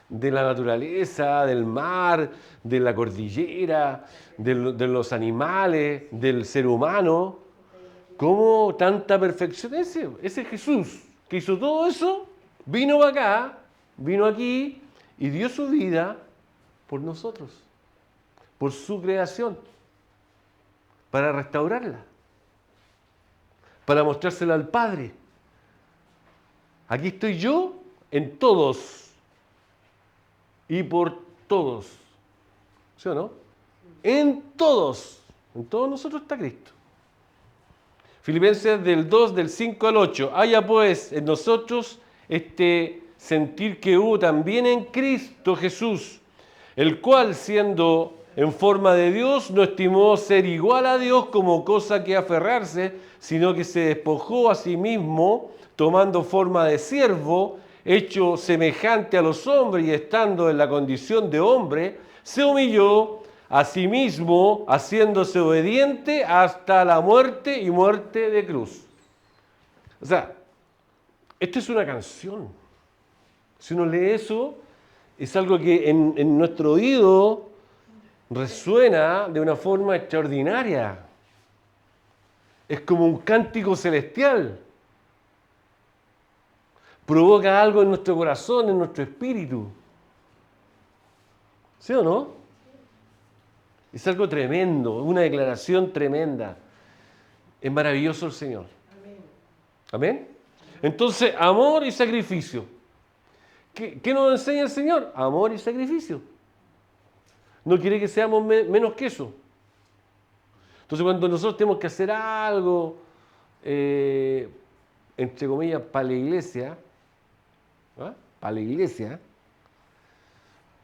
de la naturaleza, del mar, de la cordillera, de los animales, del ser humano? ¿Cómo tanta perfección? Ese Jesús que hizo todo eso, vino acá, vino aquí y dio su vida por nosotros, por su creación, para restaurarla, para mostrársela al Padre. Aquí estoy yo en todos y por todos. ¿Sí o no? En todos nosotros está Cristo. Filipenses del 2, del 5 al 8. Haya pues en nosotros este sentir que hubo también en Cristo Jesús, el cual siendo en forma de Dios no estimó ser igual a Dios como cosa que aferrarse, sino que se despojó a sí mismo, tomando forma de siervo, hecho semejante a los hombres y estando en la condición de hombre, se humilló a sí mismo, haciéndose obediente hasta la muerte y muerte de cruz. O sea, esto es una canción. Si uno lee eso, es algo que en nuestro oído resuena de una forma extraordinaria. Es como un cántico celestial. provoca algo en nuestro corazón, en nuestro espíritu. ¿Sí o no? Es algo tremendo, una declaración tremenda. Es maravilloso el Señor. ¿Amén? Entonces, amor y sacrificio. ¿Qué nos enseña el Señor? Amor y sacrificio. No quiere que seamos menos que eso. Entonces, cuando nosotros tenemos que hacer algo, entre comillas, para la iglesia, para la iglesia,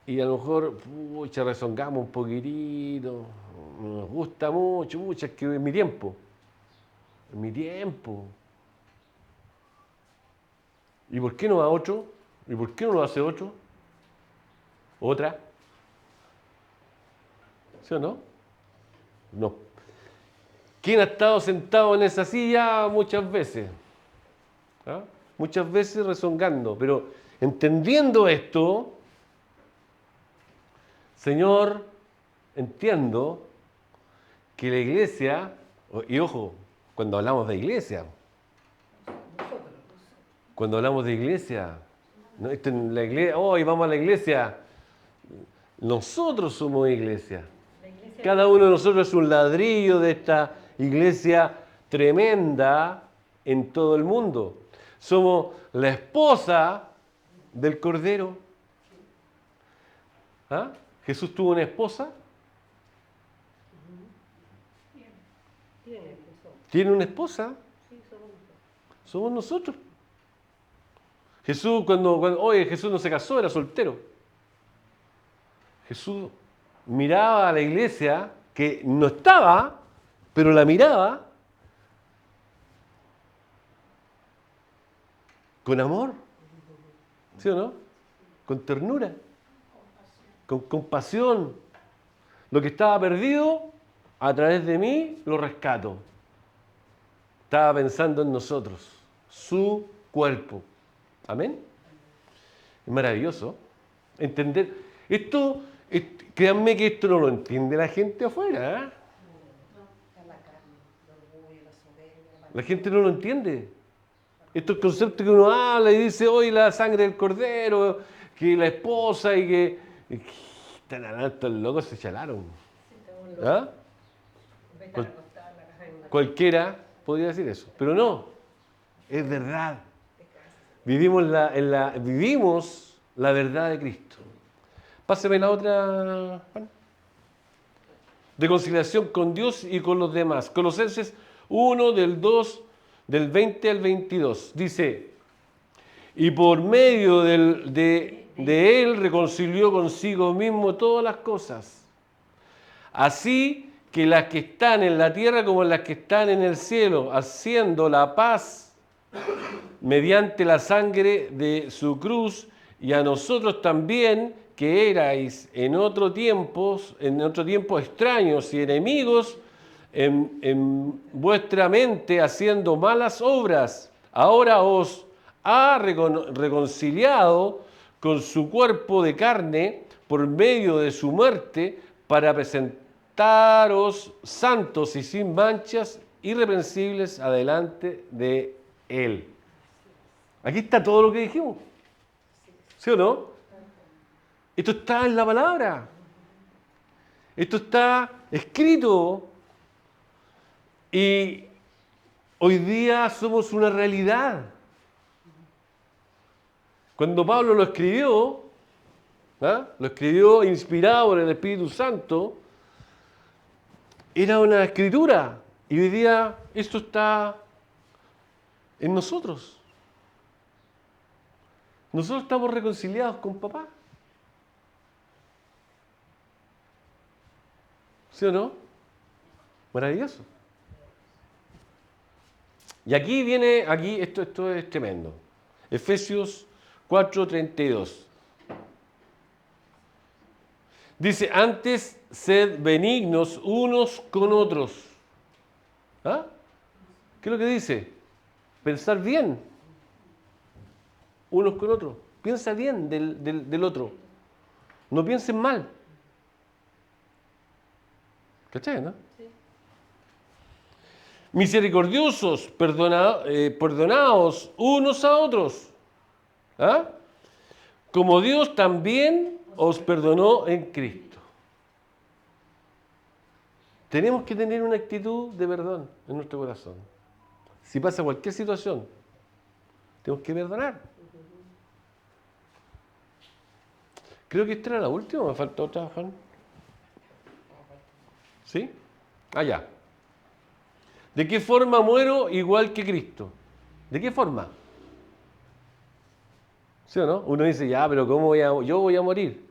y a lo mejor, pucha, rezongamos un poquitito, nos gusta mucho, pucha, es que es mi tiempo. Es mi tiempo. ¿Y por qué no va otro? ¿Y por qué no lo hace otro? ¿Otra? ¿Sí o no? No. ¿Quién ha estado sentado en esa silla muchas veces? ¿Ah? Muchas veces rezongando, pero entendiendo esto, Señor, entiendo que la iglesia, y ojo, cuando hablamos de iglesia, ¿no? La iglesia, hoy vamos a la iglesia, nosotros somos iglesia. Cada uno de nosotros es un ladrillo de esta iglesia tremenda en todo el mundo. Somos la esposa del Cordero. ¿Ah? ¿Jesús tuvo una esposa? ¿Tiene una esposa? Somos nosotros. Jesús, oye, Jesús no se casó, era soltero. Jesús miraba a la iglesia, que no estaba, pero la miraba con amor, ¿sí o no? Con ternura, con compasión. Lo que estaba perdido, a través de mí, lo rescato. Estaba pensando en nosotros, su cuerpo. Amén. Es maravilloso entender esto. Créanme que esto no lo entiende la gente afuera. ¿Eh? La gente no lo entiende. Estos conceptos que uno habla y dice, hoy la sangre del cordero, que la esposa y que están hablando estos locos, se chalaron. ¿Ah? Cualquiera podría decir eso, pero no, es verdad. Vivimos la verdad de Cristo. Páseme la otra, Juan. Reconciliación con Dios y con los demás. Colosenses 1, del 20 al 22. Dice, y por medio de Él reconcilió consigo mismo todas las cosas. Así que las que están en la tierra como las que están en el cielo, haciendo la paz mediante la sangre de su cruz, y a nosotros también, que erais en otro tiempo extraños y enemigos en vuestra mente, haciendo malas obras, ahora os ha reconciliado con su cuerpo de carne por medio de su muerte, para presentaros santos y sin manchas, irreprensibles adelante de Él. Aquí está todo lo que dijimos. ¿Sí o no? Esto está en la palabra. Esto está escrito. Y hoy día somos una realidad. Cuando Pablo lo escribió inspirado por el Espíritu Santo, era una escritura. Y hoy día esto está en nosotros. Nosotros estamos reconciliados con papá. ¿Sí o no? Maravilloso. Y aquí viene, esto es tremendo. Efesios 4:32. Dice, antes sed benignos unos con otros. ¿Ah? ¿Qué es lo que dice? Pensar bien unos con otros. Piensa bien del otro. No piensen mal. ¿Cachai, no? Sí. Misericordiosos, perdonaos unos a otros. ¿Ah? Como Dios también os perdonó en Cristo. Tenemos que tener una actitud de perdón en nuestro corazón. Si pasa cualquier situación, tenemos que perdonar. Creo que esta era la última, me faltó otra, Juan. ¿Sí? Allá. ¿De qué forma muero igual que Cristo? ¿De qué forma? ¿Sí o no? Uno dice, ya, pero ¿cómo yo voy a morir?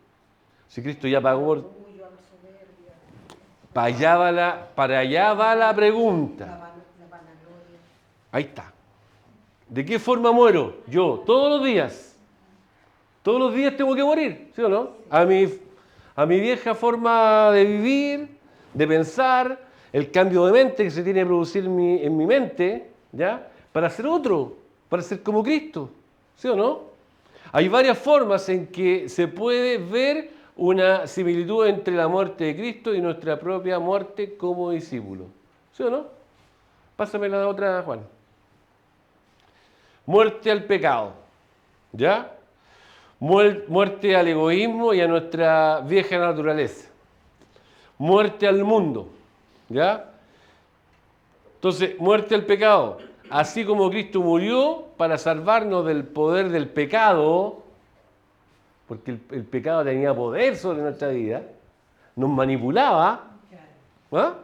Si Cristo ya pagó. Para allá va la pregunta. Ahí está. ¿De qué forma muero? Yo, todos los días. Todos los días tengo que morir, ¿sí o no? A mi vieja forma de vivir, de pensar, el cambio de mente que se tiene que producir en mi mente, ¿ya? Para ser otro, para ser como Cristo, ¿sí o no? Hay varias formas en que se puede ver una similitud entre la muerte de Cristo y nuestra propia muerte como discípulo, ¿sí o no? Pásame la otra, Juan. Muerte al pecado, ¿ya? Muerte al egoísmo y a nuestra vieja naturaleza. Muerte al mundo, ¿ya? Entonces, muerte al pecado. Así como Cristo murió para salvarnos del poder del pecado, porque el pecado tenía poder sobre nuestra vida, nos manipulaba, ¿ah?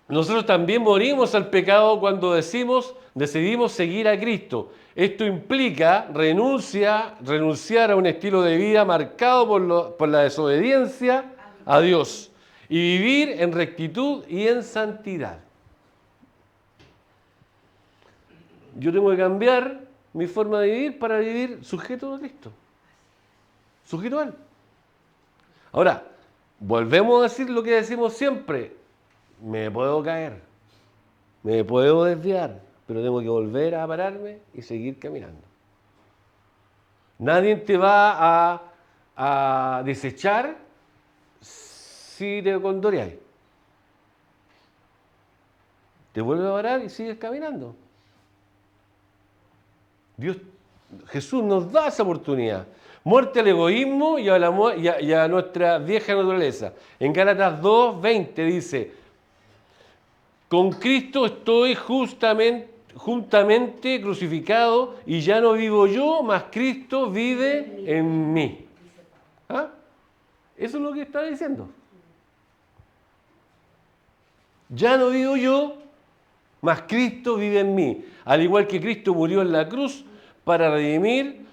Nosotros también morimos al pecado cuando decidimos seguir a Cristo. Esto implica renunciar a un estilo de vida marcado por la desobediencia a Dios y vivir en rectitud y en santidad. Yo tengo que cambiar mi forma de vivir para vivir sujeto a Cristo, sujeto a Él. Ahora, volvemos a decir lo que decimos siempre. Me puedo caer, me puedo desviar, pero tengo que volver a pararme y seguir caminando. Nadie te va a desechar si te condoreas. Te vuelves a parar y sigues caminando. Jesús nos da esa oportunidad. Muerte al egoísmo y a nuestra vieja naturaleza. En Gálatas 2:20 dice: con Cristo estoy juntamente crucificado y ya no vivo yo, mas Cristo vive en mí. ¿Ah? Eso es lo que está diciendo. Ya no vivo yo, mas Cristo vive en mí. Al igual que Cristo murió en la cruz para redimir,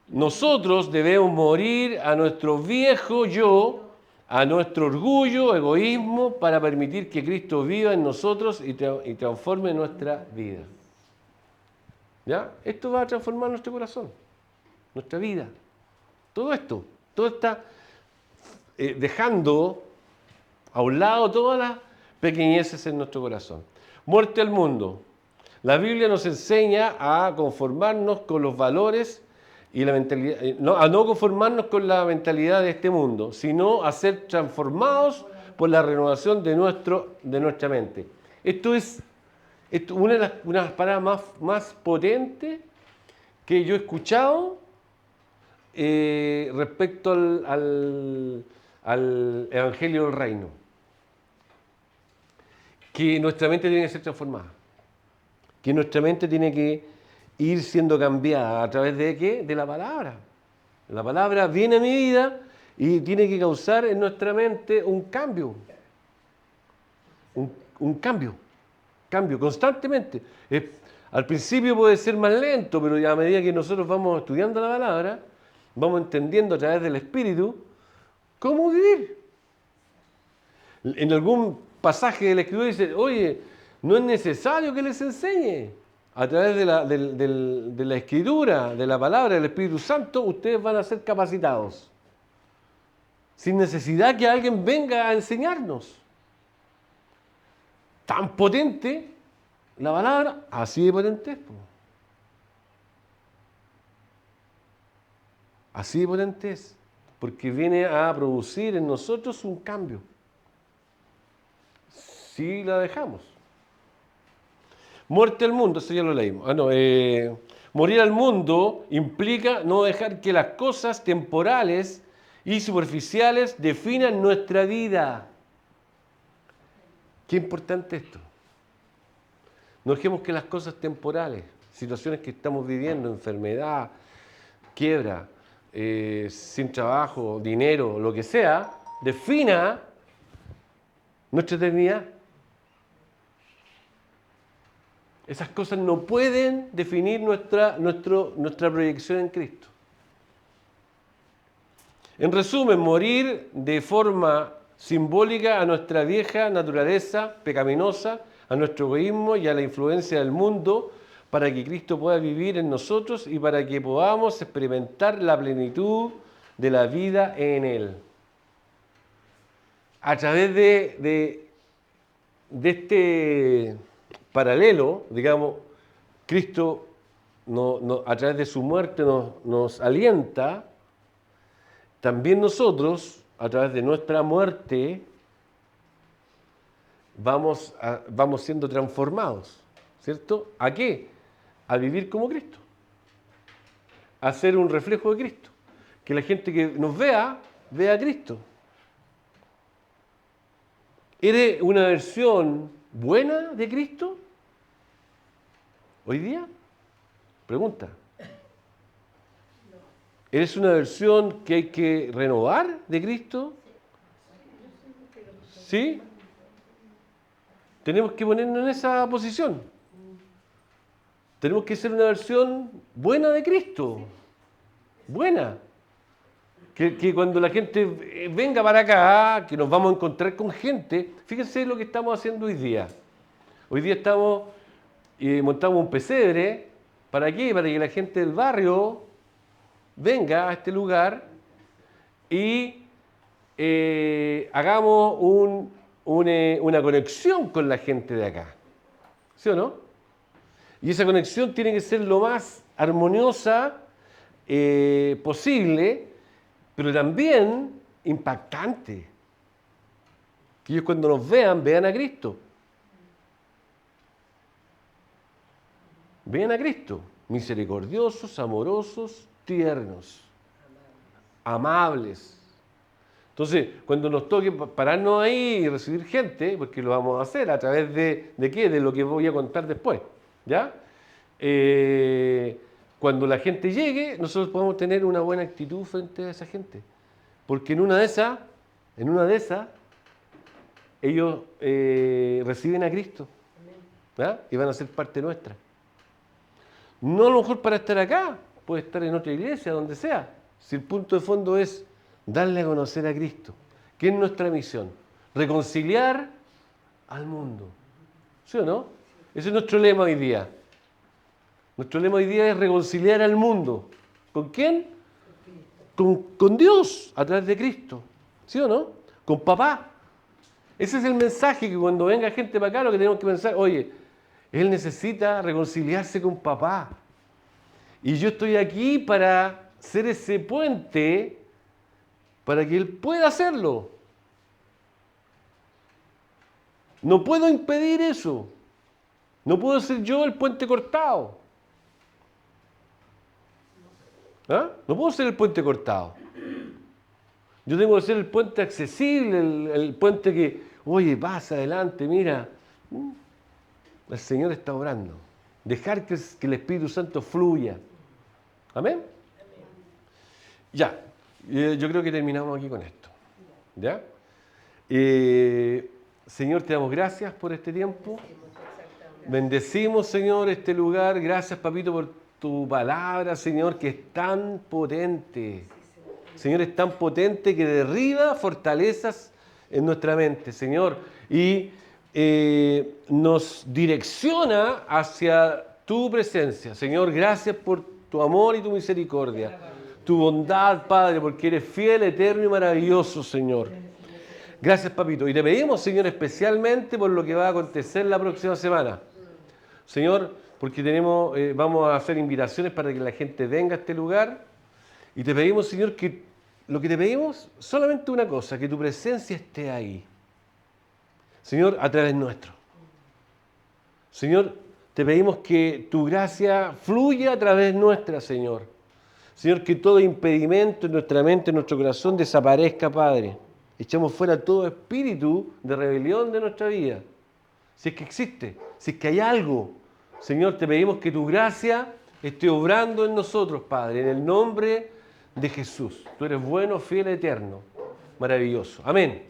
nosotros debemos morir a nuestro viejo yo, a nuestro orgullo, egoísmo, para permitir que Cristo viva en nosotros y transforme nuestra vida. ¿Ya? Esto va a transformar nuestro corazón, nuestra vida. Todo está dejando a un lado todas las pequeñeces en nuestro corazón. Muerte al mundo. La Biblia nos enseña a conformarnos con los valores y la mentalidad, a no conformarnos con la mentalidad de este mundo, sino a ser transformados por la renovación de nuestra mente. Esto es una de las palabras más potentes que yo he escuchado respecto al Evangelio del Reino. Que nuestra mente tiene que ser transformada. Que nuestra mente tiene que ir siendo cambiada a través de ¿qué? De la palabra. La palabra viene a mi vida y tiene que causar en nuestra mente un cambio. Un cambio constantemente. Al principio puede ser más lento, pero a medida que nosotros vamos estudiando la palabra, vamos entendiendo a través del Espíritu cómo vivir. En algún pasaje de la Escritura dice, oye, no es necesario que les enseñe. A través de la Escritura, de la palabra del Espíritu Santo, ustedes van a ser capacitados. Sin necesidad que alguien venga a enseñarnos. Tan potente la palabra, así de potente es. Así de potente es. Porque viene a producir en nosotros un cambio. Si la dejamos. Muerte al mundo, eso ya lo leímos. Morir al mundo implica no dejar que las cosas temporales y superficiales definan nuestra vida. Qué importante esto. No dejemos que las cosas temporales, situaciones que estamos viviendo, enfermedad, quiebra, sin trabajo, dinero, lo que sea, defina nuestra eternidad. Esas cosas no pueden definir nuestra proyección en Cristo. En resumen, morir de forma simbólica a nuestra vieja naturaleza pecaminosa, a nuestro egoísmo y a la influencia del mundo, para que Cristo pueda vivir en nosotros y para que podamos experimentar la plenitud de la vida en Él. A través de este paralelo, digamos, Cristo a través de su muerte nos alienta, también nosotros, a través de nuestra muerte, vamos siendo transformados, ¿cierto? ¿A qué? A vivir como Cristo, a ser un reflejo de Cristo, que la gente que nos vea a Cristo. ¿Eres una versión buena de Cristo hoy día? Pregunta. ¿Eres una versión que hay que renovar de Cristo? ¿Sí? Tenemos que ponernos en esa posición. Tenemos que ser una versión buena de Cristo. Buena. Que cuando la gente venga para acá, que nos vamos a encontrar con gente, fíjense lo que estamos haciendo hoy día. Hoy día montamos un pesebre. ¿Para qué? Para que la gente del barrio venga a este lugar y hagamos una conexión con la gente de acá. ¿Sí o no? Y esa conexión tiene que ser lo más armoniosa posible, pero también impactante. Que ellos cuando nos vean a Cristo. Vean a Cristo, misericordiosos, amorosos, tiernos, amables. Entonces, cuando nos toque pararnos ahí y recibir gente, porque lo vamos a hacer a través de qué, de lo que voy a contar después, ¿ya? Cuando la gente llegue, nosotros podemos tener una buena actitud frente a esa gente. Porque en una de esas, ellos reciben a Cristo, ¿ya? Y van a ser parte nuestra. No a lo mejor para estar acá, puede estar en otra iglesia, donde sea. Si el punto de fondo es darle a conocer a Cristo, que es nuestra misión, reconciliar al mundo. ¿Sí o no? Ese es nuestro lema hoy día. Nuestro lema hoy día es reconciliar al mundo. ¿Con quién? Con Dios, a través de Cristo. ¿Sí o no? Con papá. Ese es el mensaje, que cuando venga gente para acá lo que tenemos que pensar, oye, él necesita reconciliarse con papá. Y yo estoy aquí para ser ese puente para que él pueda hacerlo. No puedo impedir eso. No puedo ser yo el puente cortado. ¿Ah? No puedo ser el puente cortado. Yo tengo que ser el puente accesible, el puente que, oye, pasa adelante, mira. El Señor está obrando. Dejar que el Espíritu Santo fluya. ¿Amén? Ya. Yo creo que terminamos aquí con esto. ¿Ya? Señor, te damos gracias por este tiempo. Bendecimos, Señor, este lugar. Gracias, Papito, por tu palabra, Señor, que es tan potente. Señor, es tan potente que derriba fortalezas en nuestra mente, Señor. Y nos direcciona hacia tu presencia. Señor, gracias por tu amor y tu misericordia. Tu bondad, Padre, porque eres fiel, eterno y maravilloso, Señor. Gracias, Papito. Y te pedimos, Señor, especialmente por lo que va a acontecer la próxima semana. Señor, porque vamos a hacer invitaciones para que la gente venga a este lugar. Y te pedimos, Señor, que lo que te pedimos, solamente una cosa, que tu presencia esté ahí. Señor, a través nuestro. Señor, Te pedimos que tu gracia fluya a través nuestra, Señor. Señor, que todo impedimento en nuestra mente, en nuestro corazón desaparezca, Padre. Echamos fuera todo espíritu de rebelión de nuestra vida. Si es que existe, si es que hay algo, Señor, te pedimos que tu gracia esté obrando en nosotros, Padre, en el nombre de Jesús. Tú eres bueno, fiel, eterno, maravilloso. Amén.